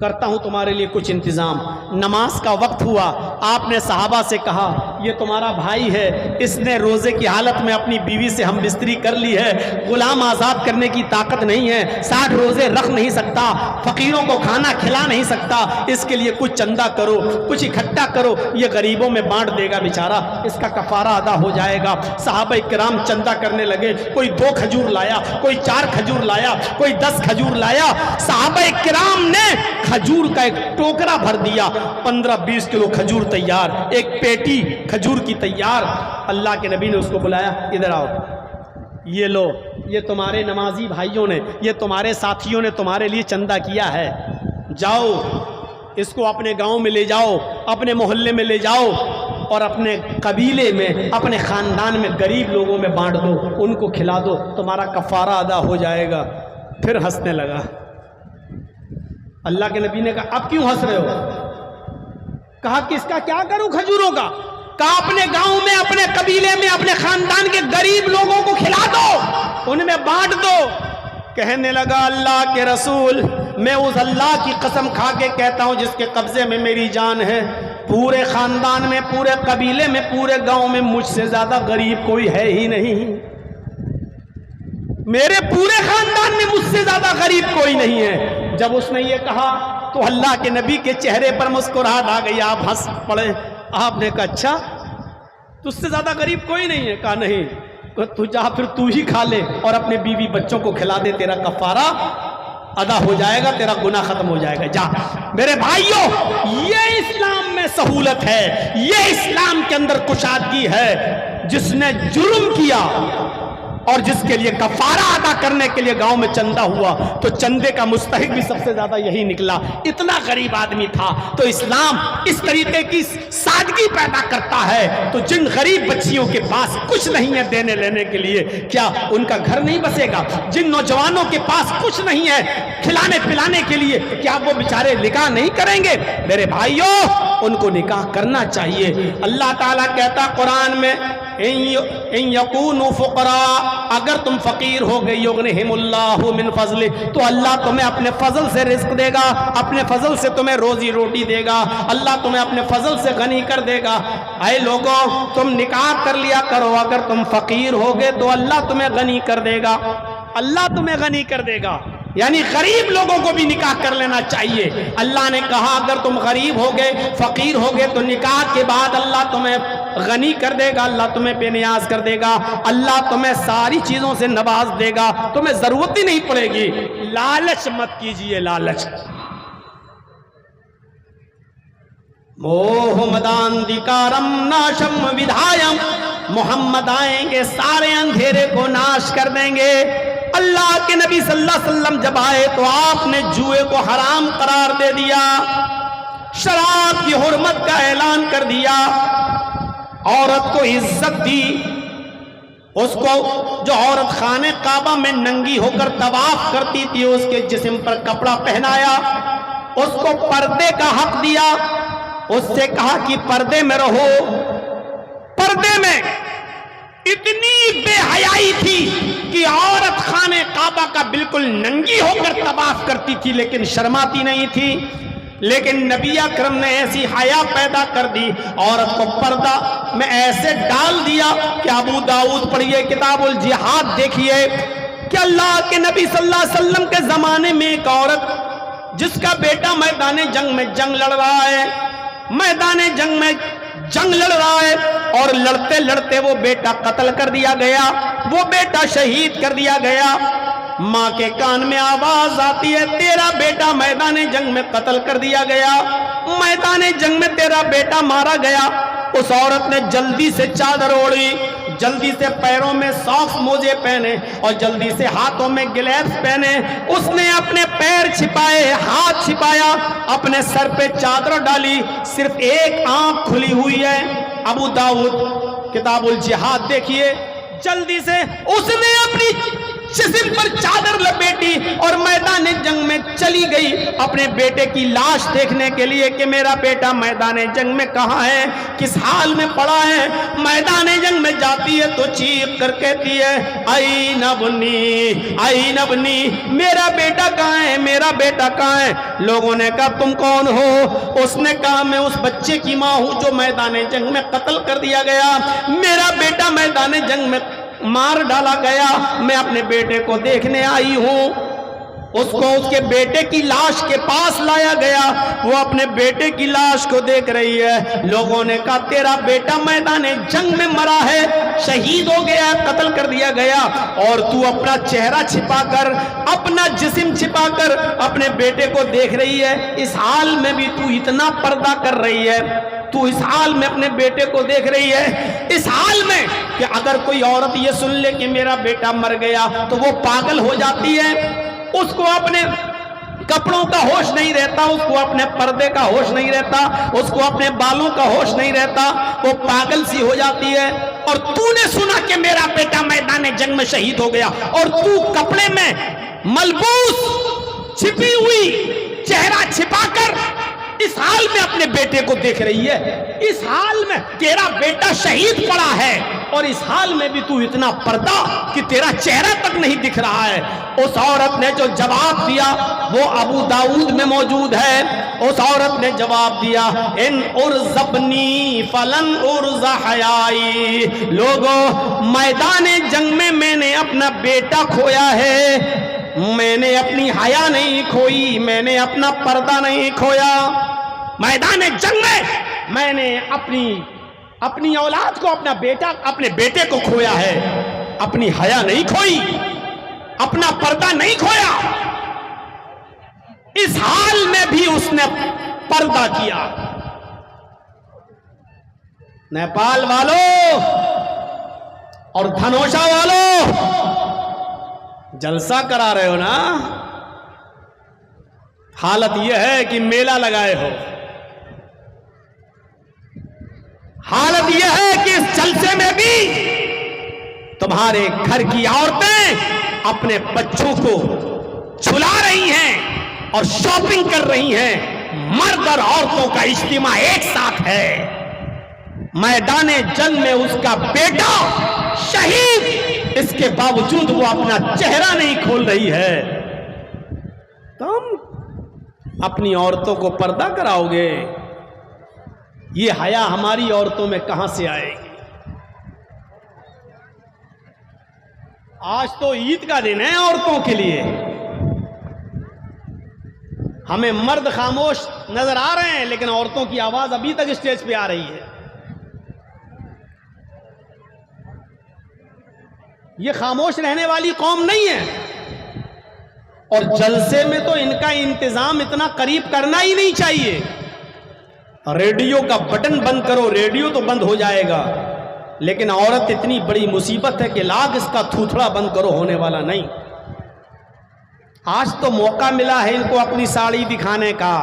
करता हूं तुम्हारे लिए कुछ इंतजाम। नमाज का वक्त हुआ, आपने सहाबा से कहा ये तुम्हारा भाई है, इसने रोजे की हालत में अपनी बीवी से हम बिस्तरी कर ली है, गुलाम आज़ाद करने की ताकत नहीं है, 60 रोजे रख नहीं सकता, फकीरों को खाना खिला नहीं सकता, इसके लिए कुछ चंदा करो, कुछ इकट्ठा करो, ये गरीबों में बांट देगा बेचारा, इसका कफारा अदा हो जाएगा। सहाबा इकराम चंदा करने लगे, कोई 2 खजूर लाया, कोई 4 खजूर लाया, कोई 10 खजूर लाया। सहाबा इकराम ने खजूर का एक टोकरा भर दिया, 15-20 किलो खजूर तैयार, एक पेटी खजूर की तैयार। अल्लाह के नबी ने उसको बुलाया, इधर आओ, ये लो, ये तुम्हारे नमाजी भाइयों ने, ये तुम्हारे साथियों ने तुम्हारे लिए चंदा किया है, जाओ इसको अपने गांव में ले जाओ, अपने मोहल्ले में ले जाओ और अपने कबीले में, अपने ख़ानदान में गरीब लोगों में बांट दो, उनको खिला दो, तुम्हारा कफ़ारा अदा हो जाएगा। फिर हंसने लगा। अल्लाह के नबी ने कहा अब क्यों हंस रहे हो? कहा किसका क्या करूं खजूरों का? कहा अपने गांव में, अपने कबीले में, अपने खानदान के गरीब लोगों को खिला दो, उनमें बांट दो। कहने लगा अल्लाह के रसूल, मैं उस अल्लाह की कसम खा के कहता हूं जिसके कब्जे में मेरी जान है, पूरे खानदान में, पूरे कबीले में, पूरे गांव में मुझसे ज्यादा गरीब कोई है ही नहीं। मेरे पूरे खानदान में मुझसे ज्यादा गरीब कोई नहीं है। जब उसने ये कहा तो अल्लाह के नबी के चेहरे पर मुस्कुराहट आ गई, आप हंस पड़े। आपने कहा अच्छा तुझसे ज्यादा गरीब कोई नहीं है? कहा नहीं। तू जा फिर तू ही खा ले और अपने बीवी बच्चों को खिला दे, तेरा कफारा अदा हो जाएगा, तेरा गुनाह खत्म हो जाएगा, जा। मेरे भाइयों, ये इस्लाम में सहूलत है, ये इस्लाम के अंदर कुशादगी है। जिसने जुर्म किया और जिसके लिए कफारा अदा करने के लिए गांव में चंदा हुआ, तो चंदे का मुस्तहिक भी सबसे ज्यादा यही निकला। इतना गरीब आदमी था। तो इस्लाम इस तरीके की सादगी पैदा करता है। तो जिन गरीब बच्चियों के पास कुछ नहीं है देने लेने के लिए, क्या उनका घर नहीं बसेगा? जिन नौजवानों के पास कुछ नहीं है खिलाने पिलाने के लिए, क्या वो बेचारे निकाह नहीं करेंगे? मेरे भाइयों, उनको निकाह करना चाहिए। अल्लाह ताला कहता कुरान में, इन यकूनु फुकरा, अगर तुम फकीर हो गए, युगनिहिमुल्लाहु मिन फज़लि, तो अल्लाह तुम्हें अपने फजल से रिस्क देगा, अपने फजल से तुम्हें रोजी रोटी देगा, अल्लाह तुम्हें अपने फजल से गनी कर देगा। ऐ लोगों, तुम निकाह कर लिया करो, अगर तुम फकीर हो गए तो अल्लाह तुम्हें गनी कर देगा, अल्लाह तुम्हें गनी कर देगा। यानी गरीब लोगों को भी निकाह कर लेना चाहिए। अल्लाह ने कहा अगर तुम गरीब हो गए, फकीर हो गए, तो निकाह के बाद अल्लाह तुम्हें गनी कर देगा, अल्लाह तुम्हें बेनियाज कर देगा, अल्लाह तुम्हें सारी चीजों से नवाज देगा, तुम्हें जरूरत ही नहीं पड़ेगी। लालच मत कीजिए, लालच। मोह मदांधिकारम नाशम विधायम, मोहम्मद आएंगे सारे अंधेरे को नाश कर देंगे। अल्लाह के नबी सल्लल्लाहु अलैहि वसल्लम जब आए तो आपने जुए को हराम करार दे दिया, शराब की हुर्मत का ऐलान कर दिया, औरत को इज्जत दी। उसको जो औरत खाने काबा में नंगी होकर तवाफ करती थी, उसके जिस्म पर कपड़ा पहनाया, उसको पर्दे का हक दिया, उससे कहा कि पर्दे में रहो। पर्दे में इतनी बेहयाई थी कि औरत खाने काबा का बिल्कुल नंगी होकर तवाफ करती थी, लेकिन शर्माती नहीं थी। लेकिन नबी अकरम ने ऐसी हया पैदा कर दी, औरत को पर्दा में ऐसे डाल दिया कि अबू दाऊद पढ़िए, किताबुल जिहाद देखिए कि अल्लाह के नबी सल्लल्लाहु अलैहि वसल्लम के जमाने में एक औरत जिसका बेटा मैदान जंग में जंग लड़ रहा है, मैदान जंग में जंग लड़ रहा है, और लड़ते लड़ते वो बेटा कत्ल कर दिया गया, वो बेटा शहीद कर दिया गया। माँ के कान में आवाज आती है, तेरा बेटा मैदान जंग में कत्ल कर दिया गया, मैदान जंग में तेरा बेटा मारा गया। उस औरत ने जल्दी से चादर ओढ़ी, जल्दी से पैरों में सॉक्स मोजे पहने और जल्दी से हाथों में ग्लव्स पहने। उसने अपने पैर छिपाए, हाथ छिपाया, अपने सर पे चादर डाली, सिर्फ एक आंख खुली हुई है। अबू दाऊद किताबुल जिहाद देखिए, जल्दी से उसने अपनी जिस्म पर चादर लपेटी और मैदान जंग में चली गई अपने बेटे की लाश देखने के लिए कि मेरा बेटा मैदान जंग में कहाँ है, किस हाल में पड़ा है। मैदान जंग में जाती है तो चीख कर कहती है, आई नबनी, आई नबनी, मेरा बेटा कहाँ है, मेरा बेटा कहाँ है। लोगों ने कहा तुम कौन हो? उसने कहा मैं उस बच्चे की माँ हूँ जो मैदान जंग में कत्ल कर दिया गया, मेरा बेटा मैदान जंग में मार डाला गया, मैं अपने बेटे को देखने आई हूं। उसको उसके बेटे की लाश के पास लाया गया, वो अपने बेटे की लाश को देख रही है। लोगों ने कहा तेरा बेटा मैदान जंग में मरा है, शहीद हो गया, कत्ल कर दिया गया, और तू अपना चेहरा छिपाकर, अपना जिस्म छिपाकर अपने बेटे को देख रही है। इस हाल में भी तू इतना पर्दा कर रही है, तू इस हाल में अपने बेटे को देख रही है, इस हाल में कि अगर कोई औरत ये सुन ले कि मेरा बेटा मर गया तो वो पागल हो जाती है, उसको अपने कपड़ों का होश नहीं रहता, उसको अपने पर्दे का होश नहीं रहता, उसको अपने बालों का होश नहीं रहता, वो पागल सी हो जाती है। और तूने सुना कि मेरा बेटा मैदान जंग में शहीद हो गया, और तू कपड़े में मलबूस छिपी हुई, चेहरा छिपाकर इस हाल में अपने बेटे को देख रही है, इस हाल में तेरा बेटा शहीद पड़ा है और इस हाल में भी तू इतना पर्दा कि तेरा चेहरा तक नहीं दिख रहा है। उस औरत ने जो जवाब दिया वो अबू दाऊद में मौजूद है। उस औरत ने जवाब दिया, इन उर्ज़बनी फलन उर्ज़ हयाई, लोगों मैदान जंग में मैंने अपना बेटा खोया है, मैंने अपनी हया नहीं खोई, मैंने अपना पर्दा नहीं खोया। मैदान जंग में मैंने अपनी औलाद को, अपने बेटे को खोया है, अपनी हया नहीं खोई, अपना पर्दा नहीं खोया। इस हाल में भी उसने पर्दा किया। नेपाल वालों और धनोषा वालों, जलसा करा रहे हो ना, हालत यह है कि मेला लगाए हो। हालत यह है कि इस जलसे में भी तुम्हारे घर की औरतें अपने बच्चों को झुला रही हैं और शॉपिंग कर रही हैं। मर्द और औरतों का इज्तिमा एक साथ है। मैदाने जंग में उसका बेटा शहीद, इसके बावजूद वो अपना चेहरा नहीं खोल रही है। तुम अपनी औरतों को पर्दा कराओगे, ये हया हमारी औरतों में कहां से आएगी? आज तो ईद का दिन है औरतों के लिए। हमें मर्द खामोश नजर आ रहे हैं, लेकिन औरतों की आवाज अभी तक स्टेज पे आ रही है। ये खामोश रहने वाली कौम नहीं है। और जलसे में तो इनका इंतजाम इतना करीब करना ही नहीं चाहिए। रेडियो का बटन बंद करो, रेडियो तो बंद हो जाएगा, लेकिन औरत इतनी बड़ी मुसीबत है कि लाख इसका थूथड़ा बंद करो, होने वाला नहीं। आज तो मौका मिला है इनको अपनी साड़ी दिखाने का,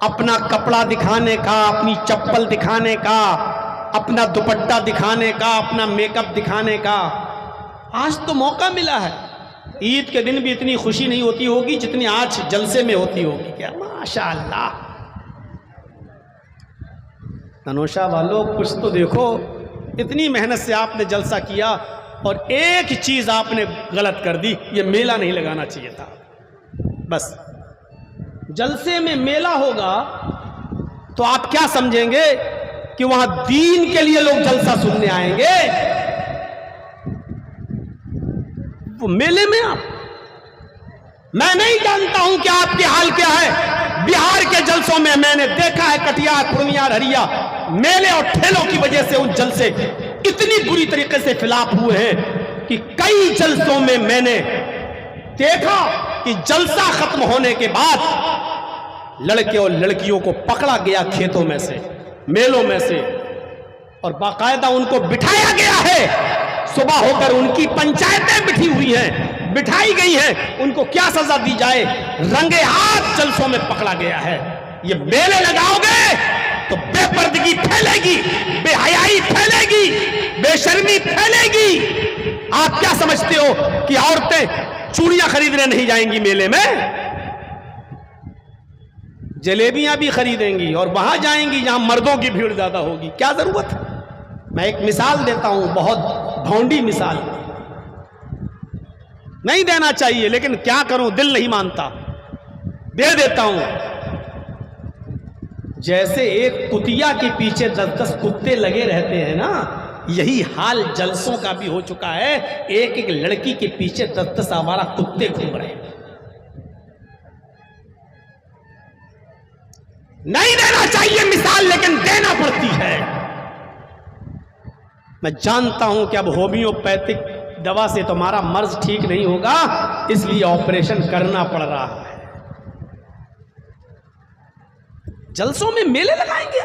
अपना कपड़ा दिखाने का, अपनी चप्पल दिखाने का, अपना दुपट्टा दिखाने का, अपना मेकअप दिखाने का। आज तो मौका मिला है। ईद के दिन भी इतनी खुशी नहीं होती होगी जितनी आज जलसे में होती होगी। क्या माशाअल्लाह। तनोषा वालों, कुछ तो देखो, इतनी मेहनत से आपने जलसा किया और एक चीज आपने गलत कर दी। ये मेला नहीं लगाना चाहिए था। बस जलसे में मेला होगा तो आप क्या समझेंगे कि वहां दीन के लिए लोग जलसा सुनने आएंगे? वो मेले में मैं नहीं जानता हूं कि आपके हाल क्या है। बिहार के जलसों में मैंने देखा है, कटिहार, पूर्णिया, हरिया, मेले और ठेलों की वजह से उन जलसे इतनी बुरी तरीके से फिलाप हुए हैं कि कई जलसों में मैंने देखा कि जलसा खत्म होने के बाद लड़के और लड़कियों को पकड़ा गया खेतों में से, मेलों में से, और बाकायदा उनको बिठाया गया है। सुबह होकर उनकी पंचायतें बिठी हुई हैं, बिठाई गई हैं। उनको क्या सजा दी जाए? रंगे हाथ जलसों में पकड़ा गया है। ये मेले लगाओगे तो बेपर्दगी फैलेगी, बेहयाई फैलेगी, बेशर्मी फैलेगी। आप क्या समझते हो कि औरतें चूड़ियां खरीदने नहीं जाएंगी मेले में? जलेबियां भी खरीदेंगी और वहां जाएंगी जहां मर्दों की भीड़ ज्यादा होगी। क्या जरूरत है? मैं एक मिसाल देता हूं, बहुत भौंडी मिसाल। नहीं देना चाहिए, लेकिन क्या करूं, दिल नहीं मानता, दे देता हूं। जैसे एक कुतिया के पीछे 10-10 कुत्ते लगे रहते हैं ना, यही हाल जलसों का भी हो चुका है। एक एक लड़की के पीछे 10-10 आवारा कुत्ते घूम रहे हैं। नहीं देना चाहिए मिसाल, लेकिन देना पड़ती है। मैं जानता हूं कि अब होम्योपैथिक दवा से तुम्हारा मर्ज ठीक नहीं होगा, इसलिए ऑपरेशन करना पड़ रहा है। जलसों में मेले लगाएंगे?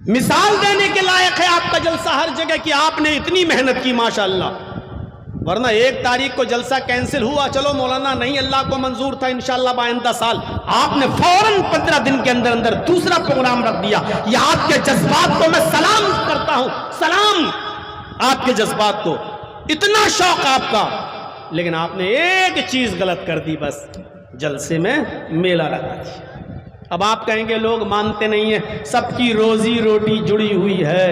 मिसाल देने के लायक है आपका जलसा हर जगह कि आपने इतनी मेहनत की माशाअल्लाह। वरना 1 तारीख को जलसा कैंसिल हुआ, चलो मौलाना नहीं, अल्लाह को मंजूर था, इंशाअल्लाह बाइंदा साल। आपने फौरन 15 दिन के अंदर अंदर दूसरा प्रोग्राम रख दिया। ये आपके जज्बात को मैं सलाम करता हूं, सलाम आपके जज्बात को। इतना शौक आपका लेकिन आपने एक चीज गलत कर दी, बस जलसे में मेला लगा दिया। अब आप कहेंगे लोग मानते नहीं है, सबकी रोजी रोटी जुड़ी हुई है,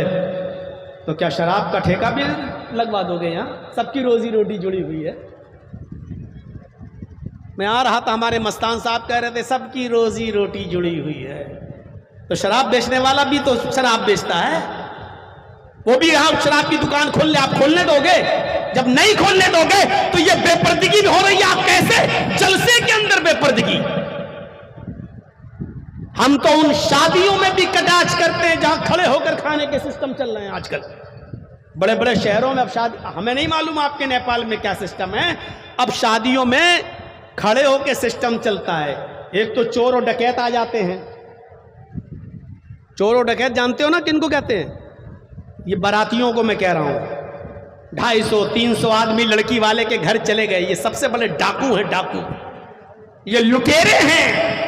तो क्या शराब का ठेका भी लगवा दोगे? यहाँ सबकी रोजी रोटी जुड़ी हुई है। मैं आ रहा था, हमारे मस्तान साहब कह रहे थे सबकी रोजी रोटी जुड़ी हुई है, तो शराब बेचने वाला भी तो शराब बेचता है, वो भी यहां शराब की दुकान खोल ले, आप खोलने दोगे? जब नहीं खोलने दोगे तो ये बेपर्दगी भी हो रही है। आप कैसे जलसे के अंदर बेपर्दगी? हम तो उन शादियों में भी कटाक्ष करते हैं जहां खड़े होकर खाने के सिस्टम चल रहे हैं आजकल बड़े बड़े शहरों में। अब शादी, हमें नहीं मालूम आपके नेपाल में क्या सिस्टम है, अब शादियों में खड़े होकर सिस्टम चलता है। एक तो चोर और डकैत आ जाते हैं। चोर और डकैत जानते हो ना किनको कहते हैं? ये बारातियों को मैं कह रहा हूं। 250-300 आदमी लड़की वाले के घर चले गए, ये सबसे बड़े डाकू हैं, डाकू, ये लुटेरे हैं।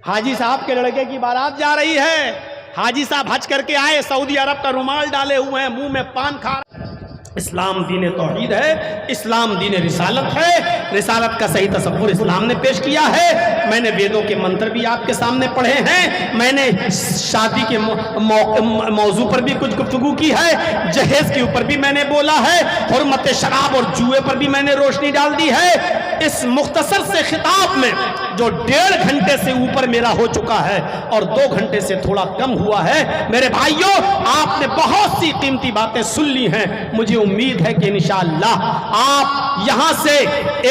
हाजी साहब के लड़के की बारात जा रही है, हाजी साहब हज करके आए, सऊदी अरब का रुमाल डाले हुए हैं, मुंह में पान खा रहे हैं। इस्लाम दीन तौहीद है, इस्लाम दीन रिसालत है, रिसालत का सही तसव्वुर इस्लाम ने पेश किया है। मैंने वेदों के मंत्र भी आपके सामने पढ़े हैं, मैंने शादी के मौजू पर भी कुछ गुफ्तगू की है, जहेज के ऊपर भी मैंने बोला है, हुर्मत शराब और जुए पर भी मैंने रोशनी डाल दी है। इस मुख्तसर से खिताब में जो 1.5 घंटे से ऊपर मेरा हो चुका है और 2 घंटे से थोड़ा कम हुआ है, मेरे भाइयों आपने बहुत सी कीमती बातें सुन ली हैं। मुझे उम्मीद है कि इंशाअल्लाह आप यहां से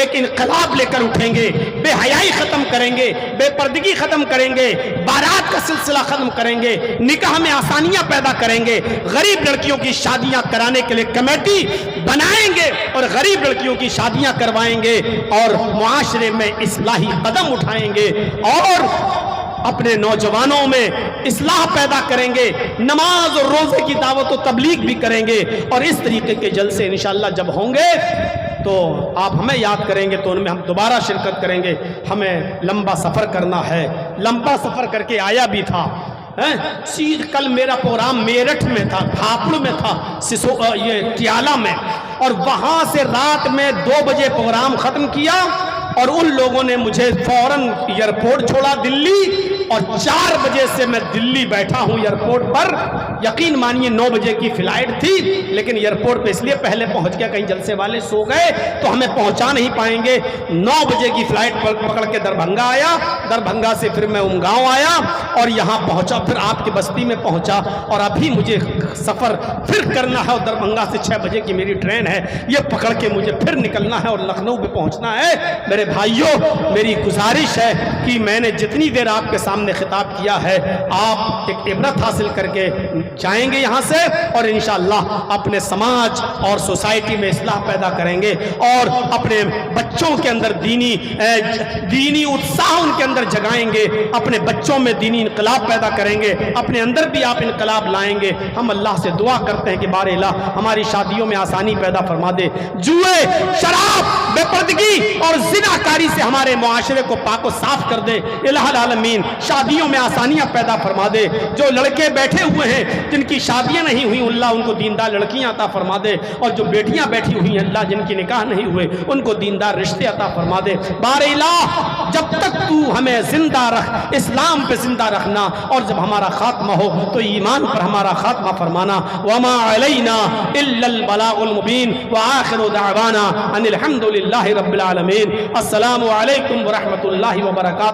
एक इनकलाब लेकर उठेंगे, बेहयाई खत्म करेंगे, बेपर्दगी खत्म करेंगे, बारात का सिलसिला खत्म करेंगे, निकाह में आसानियां पैदा करेंगे, गरीब लड़कियों की शादियां कराने के लिए कमेटी बनाएंगे और गरीब लड़कियों की शादियां करवाएंगे और मुआशरे में इस्लाही कदम उठाएंगे और अपने नौजवानों में इस्लाह पैदा करेंगे, नमाज और रोजे की दावत और तबलीग भी करेंगे। और इस तरीके के जलसे इंशाअल्लाह जब होंगे तो आप हमें याद करेंगे, तो उनमें हम दोबारा शिरकत करेंगे। हमें लंबा सफ़र करना है, लंबा सफ़र करके आया भी था। कल मेरा प्रोग्राम मेरठ में था, भापड़ में था, ये टियाला में, और वहां से रात में 2 बजे प्रोग्राम खत्म किया और उन लोगों ने मुझे फौरन एयरपोर्ट छोड़ा दिल्ली, और 4 बजे से मैं दिल्ली बैठा हूं एयरपोर्ट पर। यकीन मानिए 9 बजे की फ्लाइट थी, लेकिन एयरपोर्ट पे इसलिए पहले पहुंच गया, कहीं जलसे वाले सो गए तो हमें पहुंचा नहीं पाएंगे। 9 बजे की फ्लाइट पकड़ के दरभंगा आया, दरभंगा से फिर मैं उमगांव आया और यहाँ पहुंचा, फिर आपकी बस्ती में पहुंचा, और अभी मुझे सफ़र फिर करना है। और दरभंगा से 6 बजे की मेरी ट्रेन है, ये पकड़ के मुझे फिर निकलना है और लखनऊ पे पहुंचना है। मेरे भाइयों मेरी गुजारिश है कि मैंने जितनी देर आपके सामने खिताब किया है, आप एक इबरत हासिल करके जाएंगे यहाँ से और इंशाअल्लाह अपने समाज और सोसाइटी में इस्लाह पैदा करेंगे और अपने बच्चों के अंदर दीनी उत्साह उनके अंदर जगाएंगे, अपने बच्चों में दीनी इनकलाब पैदा करेंगे, अपने अंदर भी आप इनकलाब लाएंगे। हम अल्लाह से दुआ करते हैं कि बारे अल्लाह हमारी शादियों में आसानी पैदा फरमा दे, जुए, शराब, बेपर्दगी और जिनाकारी से हमारे मुआशरे को पाको साफ कर दे। इलाहुल आलमीन शादियों में आसानियां पैदा फरमा दे। जो लड़के बैठे हुए हैं जिनकी शादियां नहीं हुई, अल्लाह उनको दीनदार लड़कियां अता फरमा दे, और जो बेटियां बैठी हुई हैं अल्लाह जिनकी निकाह नहीं हुए उनको दीनदार रिश्ते अता फरमा दे। बारे इलाह जब तक तू हमें जिंदा रख, इस्लाम पे जिंदा रखना, और जब हमारा खात्मा हो तो ईमान पर हमारा खात्मा फरमाना। वमा अलैना इल्लल बलागुल मुबीन व आखिरु दावाना अनिल हम्दुलिल्लाहि रब्बिल आलमीन। अस्सलामु अलैकुम व रहमतुल्लाहि व बरकातुहू।